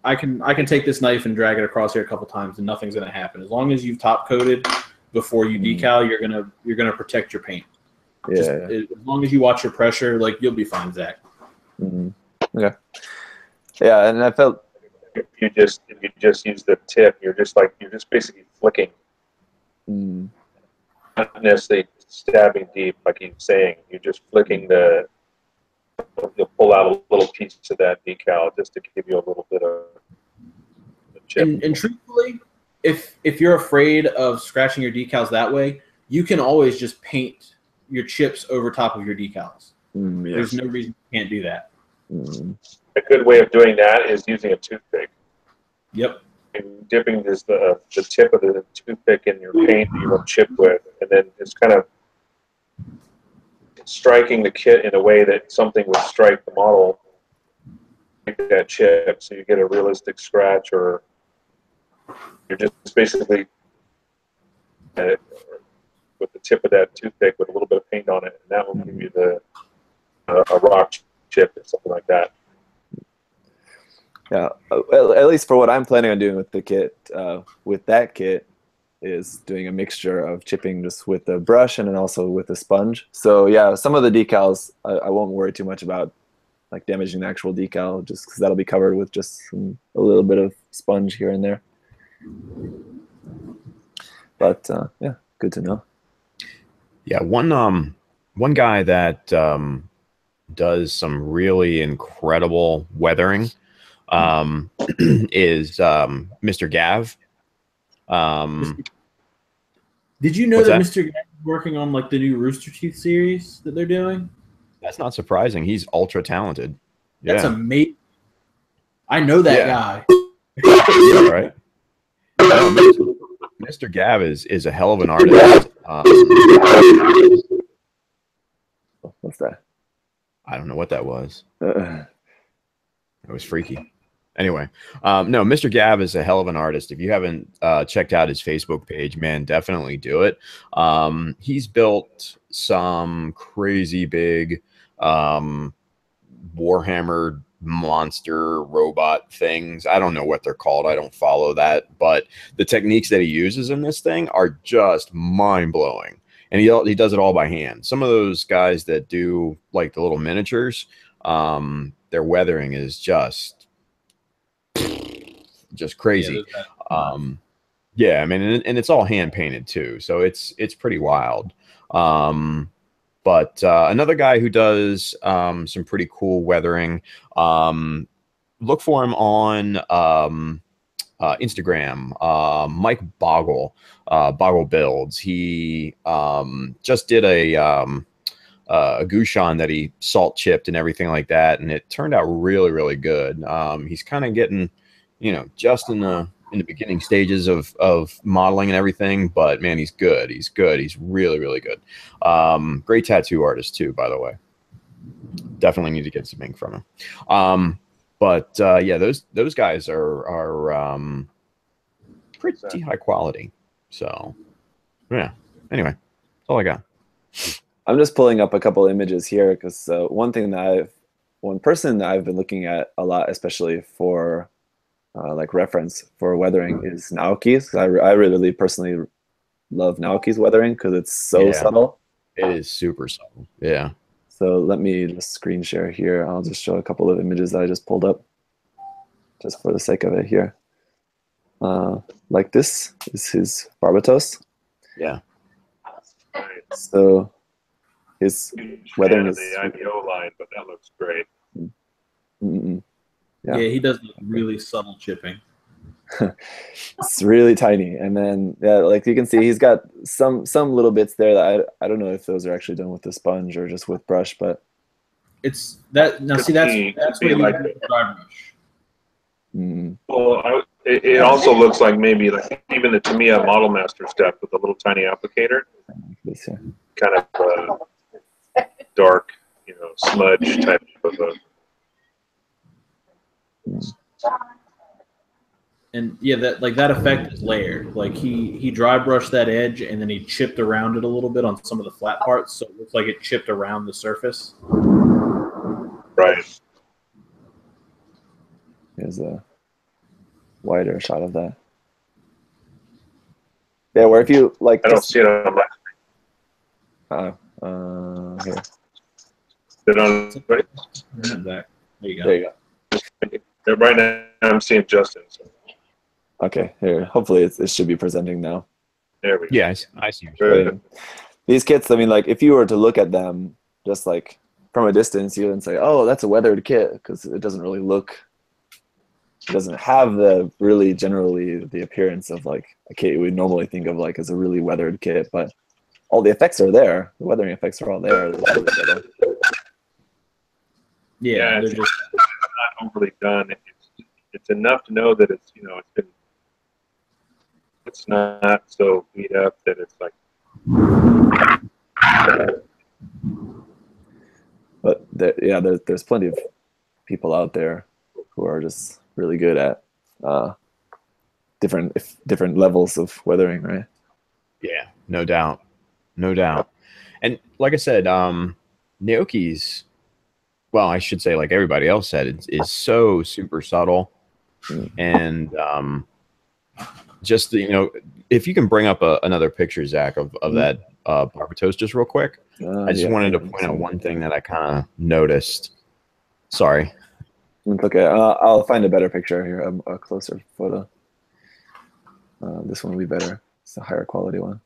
I can take this knife and drag it across here a couple times and nothing's gonna happen. As long as you've top coated before you decal, you're gonna protect your paint. Yeah. As long as you watch your pressure, like you'll be fine, Zach. Okay. Yeah, and I felt if you just use the tip, you're just basically flicking. Not necessarily stabbing deep, like he's saying. You're just flicking you'll pull out a little piece of that decal just to give you a little bit of a chip. And truthfully, if you're afraid of scratching your decals that way, you can always just paint your chips over top of your decals. There's no reason you can't do that. A good way of doing that is using a toothpick. Yep. And dipping the tip of the toothpick in your paint that you want to chip with, and then just kind of striking the kit in a way that something would strike the model, like that chip, so you get a realistic scratch, or you're just basically with the tip of that toothpick with a little bit of paint on it, and that will give you a rock chip or something like that. Yeah, at least for what I'm planning on doing with the kit, with that kit, is doing a mixture of chipping just with the brush and then also with a sponge. So yeah, some of the decals I won't worry too much about like damaging the actual decal, just because that'll be covered with just a little bit of sponge here and there. But yeah, good to know. Yeah, one guy that does some really incredible weathering is Mr. Gav. Did you know What's that that? Mr. Gav is working on like the new Rooster Teeth series that they're doing? That's not surprising. He's ultra talented. That's Yeah. amazing. I know that Yeah. guy. Yeah, right. Mr. Gav is a hell of an artist. What's that? I don't know what that was. Uh, It was freaky. Anyway, no, Mr. Gav is a hell of an artist. If you haven't checked out his Facebook page, man, definitely do it. He's built some crazy big Warhammer monster robot things. I don't know what they're called. I don't follow that, but the techniques that he uses in this thing are just mind blowing. And he does it all by hand. Some of those guys that do like the little miniatures, their weathering is just crazy. Yeah, I mean, and it's all hand painted too, so it's pretty wild. But another guy who does some pretty cool weathering, look for him on Instagram, Mike Boggle, Boggle Builds. He just did a Gouchon that he salt chipped and everything like that, and it turned out really, really good. He's kind of getting, just in the beginning stages of modeling and everything, but man, he's good. He's good. He's really, really good. Great tattoo artist too, by the way. Definitely need to get some ink from him. But yeah, those guys are pretty high quality. So yeah. Anyway, that's all I got. I'm just pulling up a couple images here because one person that I've been looking at a lot, especially for like reference for weathering, is Naoki's. I really personally love Naoki's weathering because it's so subtle. It is super subtle. Yeah. So let me just screen share here. I'll just show a couple of images that I just pulled up just for the sake of it here. Like this is his Barbatos. Yeah. So his weathering is the IBO line, but that looks great. Yeah, he does really subtle chipping. It's really tiny, and then like you can see, he's got some little bits there that I don't know if those are actually done with the sponge or just with brush, but it's that now. See, that's what you like the dry brush. Well, it also looks like maybe like even the Tamiya Model Master step with a little tiny applicator, this here. kind of dark, smudge type of a. And yeah, that effect is layered. Like he dry brushed that edge and then he chipped around it a little bit on some of the flat parts, so it looks like it chipped around the surface. Right. Here's a wider shot of that. Yeah, where if you like, I don't see it on my here. Is it on right? There you go. There you go. Right now, I'm seeing Justin. So. Okay, here. Hopefully, it should be presenting now. There we go. Yeah, I see. Good. These kits, I mean, like if you were to look at them just like from a distance, you would say, "Oh, that's a weathered kit," because it doesn't really look. It doesn't have generally the appearance of like a kit you would normally think of like as a really weathered kit, but all the effects are there. The weathering effects are all there. Yeah, it's not overly done. It's enough to know that it's it's not so beat up that it's like. But there's plenty of people out there who are just really good at different levels of weathering, right? Yeah, no doubt. And like I said, Naoki's, well, I should say, like everybody else said, is so super subtle. And just if you can bring up another picture, Zach, of that Barbatos just real quick. I just wanted to point out one thing that I kind of noticed. Sorry. Okay, I'll find a better picture here, a closer photo. This one will be better. It's a higher quality one.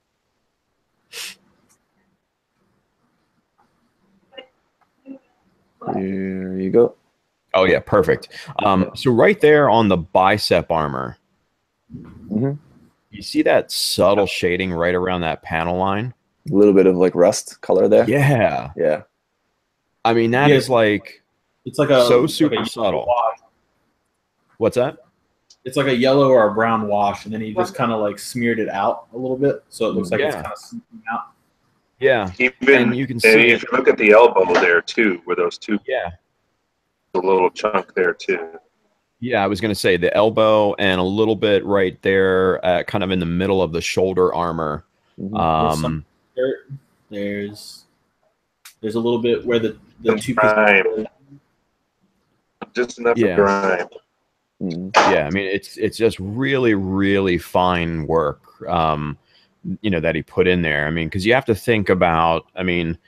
Here you go. Oh yeah, perfect. So right there on the bicep armor, Mhm. you see that subtle shading right around that panel line? A little bit of like rust color there. Yeah. Yeah. I mean, that is like It's like a so like super a subtle. wash. What's that? It's like a yellow or a brown wash, and then he just kind of like smeared it out a little bit, so it looks like it's Yeah. kind of seeping out. Yeah. Even And you can see if you look at the elbow there too, where those two, Yeah. the little chunk there too. Yeah, I was going to say the elbow and a little bit right there, kind of in the middle of the shoulder armor. Mhm. There's some dirt. There's a little bit where the Some two grime. pieces. Just enough Yeah. of grime. Mhm. Yeah, I mean it's just really really fine work, that he put in there. I mean, because you have to think about. I mean,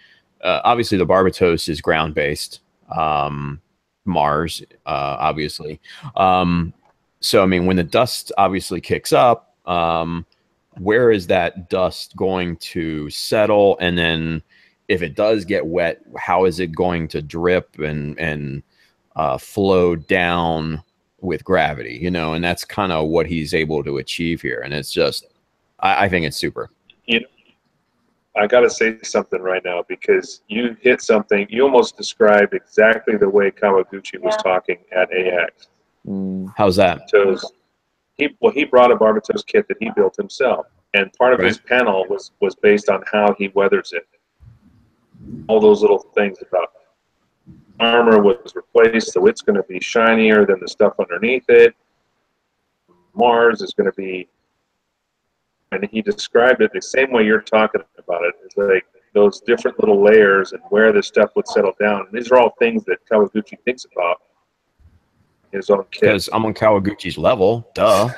obviously the Barbatos is ground based. Mars, obviously. So I mean, when the dust obviously kicks up, where is that dust going to settle? And then if it does get wet, how is it going to drip and flow down with gravity? And that's kind of what he's able to achieve here. And it's just, I think it's super. I got to say something right now because you hit something. You almost described exactly the way Kawaguchi was talking at AX. Mm. How's that? Barbatos, he brought a Barbatos kit that he built himself, and part of his panel was based on how he weathers it. All those little things about armor was replaced, so it's going to be shinier than the stuff underneath it. Mars is going to be, and he described it the same way you're talking about it. It's like those different little layers and where the stuff would settle down. And these are all things that Kawaguchi thinks about in his own kit. Because I'm on Kawaguchi's level. Duh.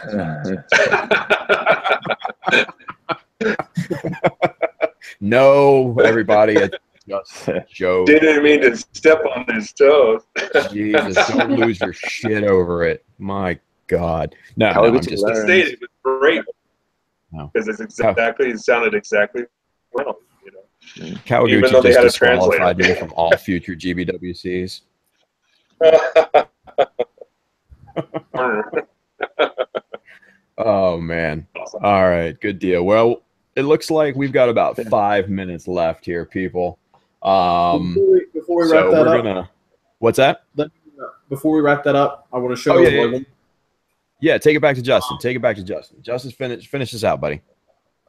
No, everybody. It's just a joke. Didn't mean to step on his toes. Jesus, don't lose your shit over it. My God. No, I'm Kawaguchi just. learns. It was great. No. Because it sounded exactly well, Even Kawaguchi though they just had a disqualified translator. me from all future GBWCs. Oh man. All right, good deal. Well, it looks like we've got about 5 minutes left here, people. Before we So wrap that we're up, gonna. What's that? before we wrap that up, I want to show. Oh yeah. Take it back to Justin. Take it back to Justin. Justin, finish this out, buddy.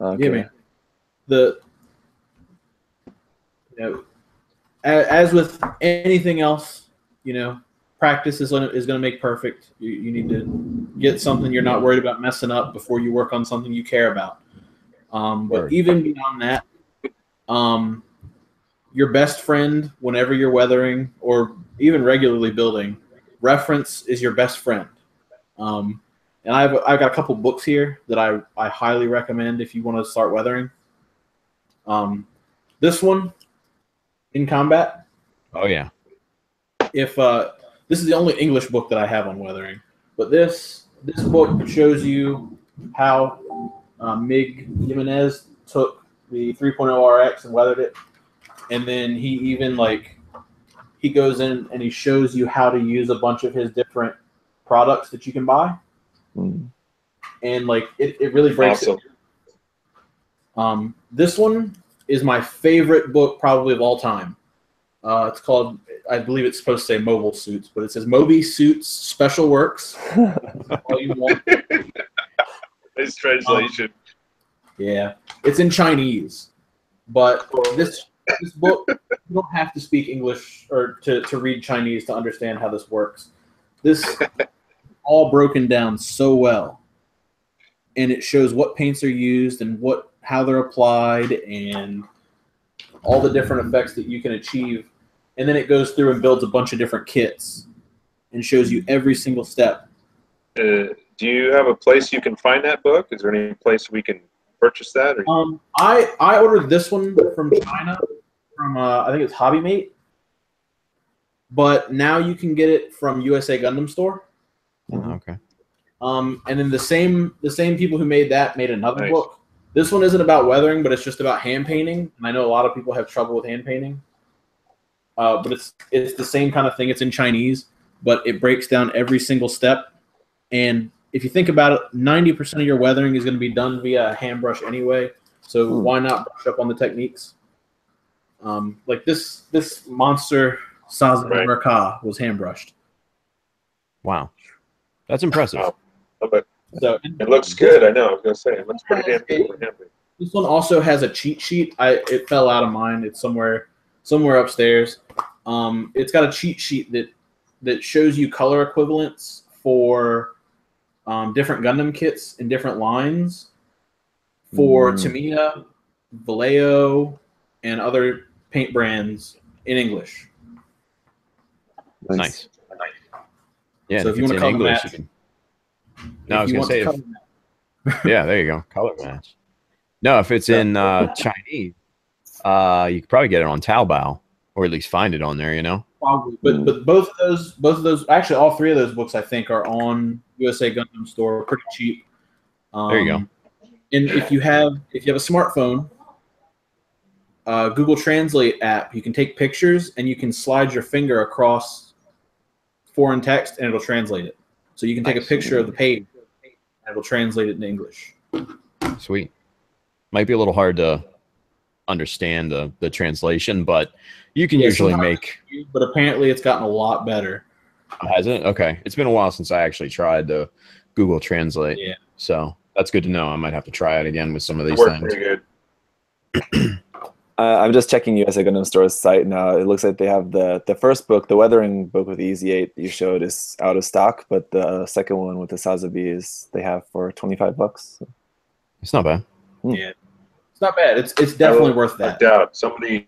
Okay. Yeah, man. As with anything else, practice is going to make perfect. You need to get something you're not worried about messing up before you work on something you care about. But even beyond that, your best friend, whenever you're weathering or even regularly building, reference is your best friend. And I've got a couple books here that I highly recommend if you want to start weathering. This one, In Combat. Oh yeah. If this is the only English book that I have on weathering, but this book shows you how Mig Jimenez took the 3.0 RX and weathered it, and then he even he goes in and he shows you how to use a bunch of his different products that you can buy. Mm. And it really breaks Awesome. it. This one is my favorite book probably of all time. It's called, I believe it's supposed to say Mobile Suits, but it says Moby Suits Special Works. All you want. Nice translation. Yeah, it's in Chinese, but this book, you don't have to speak English or to read Chinese to understand how this works. This all broken down so well, and it shows what paints are used and how they're applied and all the different effects that you can achieve. And then it goes through and builds a bunch of different kits and shows you every single step. Do you have a place you can find that book? Is there any place we can purchase that? Or I ordered this one from China from I think it's Hobby Mate, but now you can get it from USA Gundam Store. Okay. And then the same people who made that made another Nice. book. This one isn't about weathering, but it's just about hand painting. And I know a lot of people have trouble with hand painting. But it's the same kind of thing. It's in Chinese. but it breaks down every single step. And if you think about it, 90% of your weathering is going to be done via a hand brush anyway. So why not brush up on the techniques? Like this monster Salamander Mecha was hand brushed. Wow, that's impressive. Wow. But So it looks good. I know. I was gonna say it looks pretty damn good for him. this one also has a cheat sheet. It fell out of mine. It's somewhere upstairs. It's got a cheat sheet that shows you color equivalents for different Gundam kits in different lines for Tamiya, Vallejo, and other paint brands in English. Nice. Yeah, So if you want to color English, match, no, I was gonna say, yeah, there you go, color match. No, if it's in Chinese, you could probably get it on Taobao, or at least find it on there. You know, probably. But both of those, actually, all three of those books I think are on USA Gundam Store, pretty cheap. There you go. And if you have a smartphone, Google Translate app, you can take pictures and you can slide your finger across foreign text and it'll translate it. So you can take a picture of the page and it'll translate it into English. Sweet. Might be a little hard to understand the translation, but you can usually make. But apparently, it's gotten a lot better. Has it? Okay. It's been a while since I actually tried to Google Translate. Yeah. So that's good to know. I might have to try it again with some of these Worked things. pretty good. I'm just checking USA Gundam Store's site now. It looks like they have the first book, the weathering book with the Easy 8 that you showed, is out of stock, but the second one with the Sazabi they have for $25. It's not bad. Yeah, it's not bad. It's definitely worth that. I doubt somebody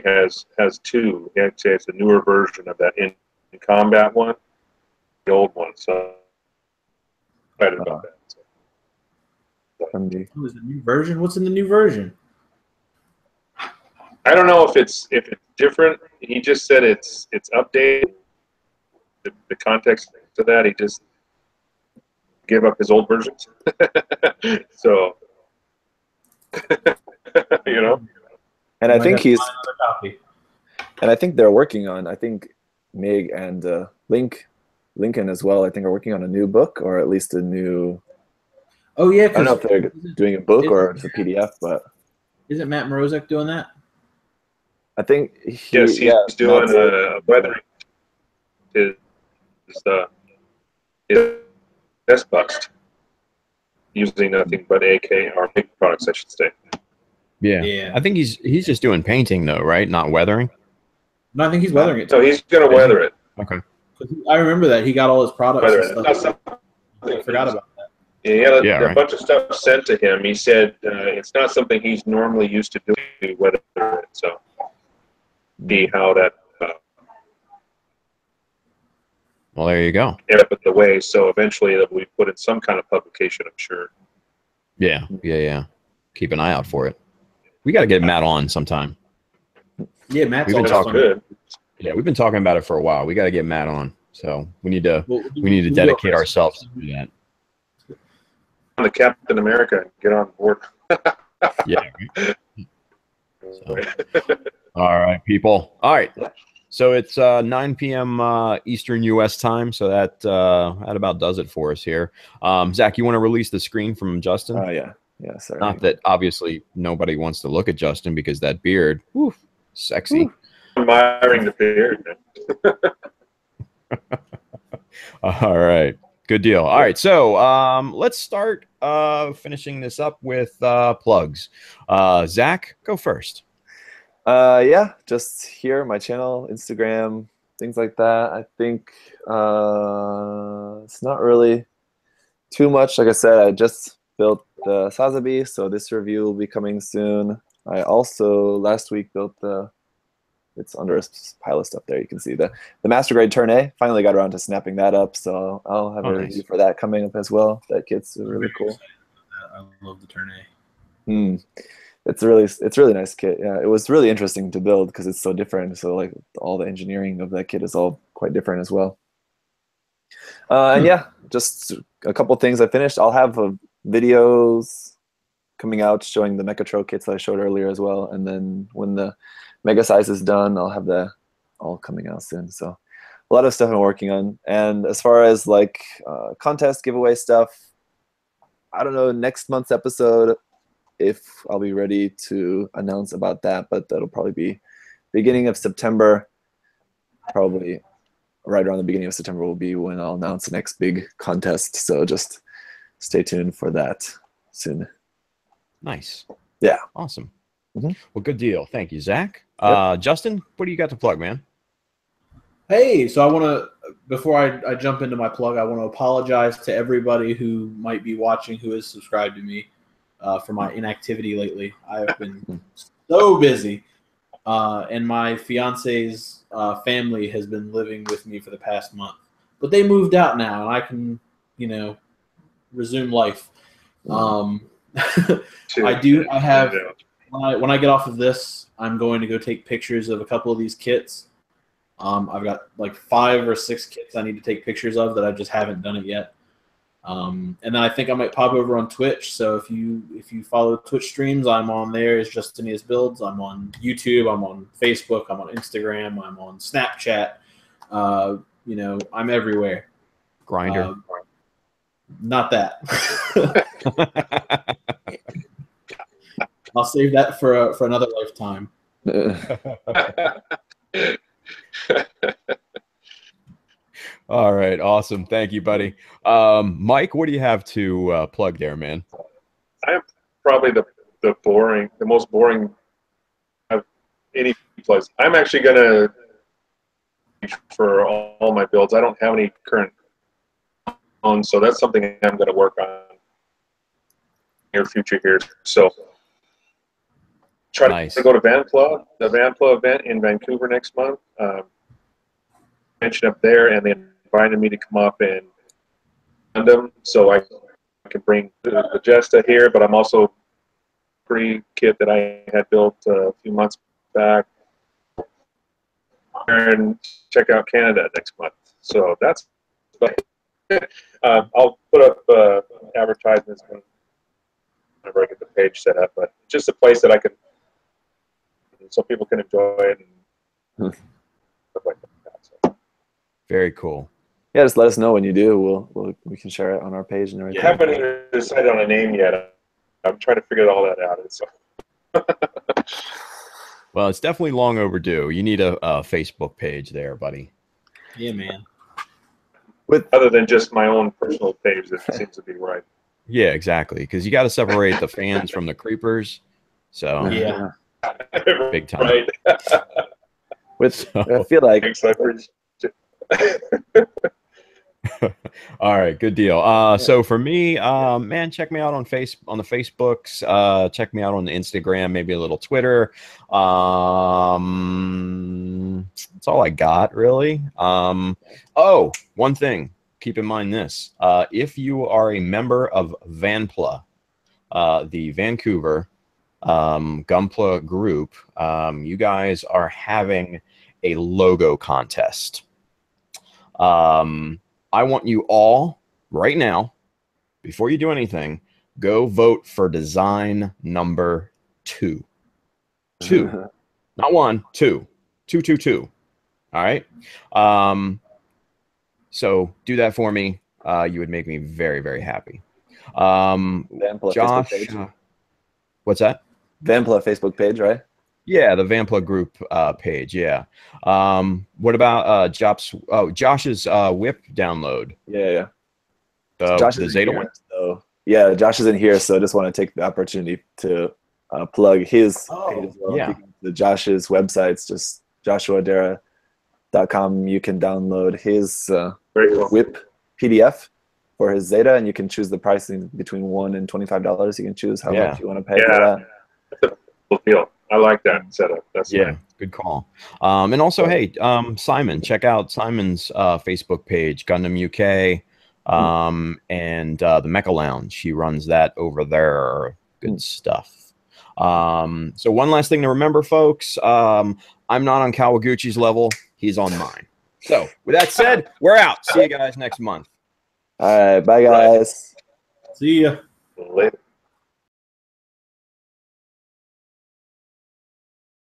has two. Actually, it's a newer version of that in combat one, the old one. So excited about that. So. Oh, is the new version? What's in the new version? I don't know if it's different. He just said it's updated. The context to that, he just gave up his old versions. So you know. And I think I think they're working on. I think Mig and Lincoln as well. I think are working on a new book, or at least a new. Oh yeah, I don't know if they're doing a book or it's a PDF, but isn't Matt Morozek doing that? I think he's doing a weathering. His test bust using nothing but AK or MIG products, I should say. Yeah. I think he's just doing painting though, right? Not weathering. No, I think he's weathering it. So he's going to weather it. Okay. I remember that he got all his products and stuff. I forgot about that. Yeah, a bunch of stuff sent to him. He said it's not something he's normally used to doing, weather it. So see how that. Well, there you go. End up in the way. So eventually that we put in some kind of publication, I'm sure. Yeah. Keep an eye out for it. We got to get Matt on sometime. Yeah, Matt's we've been talking. Good. Yeah, we've been talking about it for a while. We got to get Matt on. So we need to dedicate ourselves to do that. On the Captain America, get on board. Yeah. So, all right, people. All right. So it's 9 p.m. Eastern U.S. time. So that about does it for us here. Zach, you want to release the screen from Justin? Yeah. Yeah, sorry. Not that obviously nobody wants to look at Justin because that beard, woof, sexy. Woo. Admiring the beard. All right. Good deal. All right. So let's start finishing this up with plugs. Zach, go first. Yeah, just here, my channel, Instagram, things like that. I think it's not really too much. Like I said, I just built the Sazabi, so this review will be coming soon. I also last week built it's under a pile of stuff there. You can see the Master Grade Turn A. Finally got around to snapping that up, so I'll have a review for that coming up as well. That kit's really cool. I love the Turn A. It's a really nice kit. Yeah, it was really interesting to build because it's so different. So like all the engineering of that kit is all quite different as well. And yeah, just a couple things I finished. I'll have videos coming out showing the Mecha kits that I showed earlier as well. And then when the Mega Size is done, I'll have that all coming out soon. So a lot of stuff I'm working on. And as far as like contest giveaway stuff, I don't know next month's episode if I'll be ready to announce about that, but that'll probably be beginning of September. Probably right around the beginning of September will be when I'll announce the next big contest. So just stay tuned for that soon. Nice. Yeah. Awesome. Mhm. Well, good deal. Thank you, Zach. Yep. Justin, what do you got to plug, man? Hey, so I want to, before I jump into my plug, I want to apologize to everybody who might be watching who is subscribed to me for my inactivity lately. I have been so busy, and my fiance's family has been living with me for the past month. But they moved out now, and I can, resume life. I have, when I get off of this, I'm going to go take pictures of a couple of these kits. I've got like 5 or 6 kits I need to take pictures of that I just haven't done it yet. And then I think I might pop over on Twitch. So if you follow Twitch streams, I'm on there as Justinius Builds. I'm on YouTube. I'm on Facebook. I'm on Instagram. I'm on Snapchat. I'm everywhere. Grinder. Not that. I'll save that for another lifetime. All right, awesome. Thank you, buddy. Mike, what do you have to plug there, man? I'm probably the most boring of any place. I'm actually gonna for all my builds. I don't have any current on, so that's something I'm gonna work on near future here. So try to go to the Vanpla event in Vancouver next month. Mention up there, and they invited me to come up and fund them, so I can bring the Jesta here. But I'm also pre-kit that I had built a few months back, and check out Canada next month. So that's. I'll put up advertisements whenever I get the page set up, but just a place that I can, so people can enjoy it and stuff like that. So. Very cool. Yeah, just let us know when you do. We can share it on our page and everything. You haven't even decided on a name yet. I'm trying to figure all that out. So. Well, it's definitely long overdue. You need a Facebook page there, buddy. Yeah, man. Other than just my own personal page, that seems to be right. Yeah, exactly. Because you got to separate the fans from the creepers. So yeah, big time. Right. I feel like. All right, good deal. So for me, man, check me out on the Facebooks. Check me out on the Instagram, maybe a little Twitter. That's all I got, really. Oh, one thing. Keep in mind this. If you are a member of Vanpla, the Vancouver Gunpla group, you guys are having a logo contest. I want you all right now, before you do anything, go vote for design number 2. 2. Not 1, 2. 2, 2, 2. All right. So do that for me. You would make me very, very happy. Vanpla Josh, Facebook page. What's that? Vanpla Facebook page, right? Yeah, the Vanpla group page. Yeah. What about Josh's whip download? Yeah. The Zeta one. So yeah, Josh isn't here, so I just want to take the opportunity to plug his page as well. Yeah. The Josh's website's just joshuadera.com. You can download his whip PDF for his Zeta, and you can choose the pricing between $1 and $25. You can choose how much you want to pay for that. That's a cool deal. I like that setup. That's nice. Good call. And also, hey, Simon, check out Simon's Facebook page, Gundam UK, and the Mecha Lounge. He runs that over there. Good stuff. So one last thing to remember, folks. I'm not on Kawaguchi's level. He's on mine. So with that said, we're out. See you guys next month. All right. Bye, guys. See ya. Later.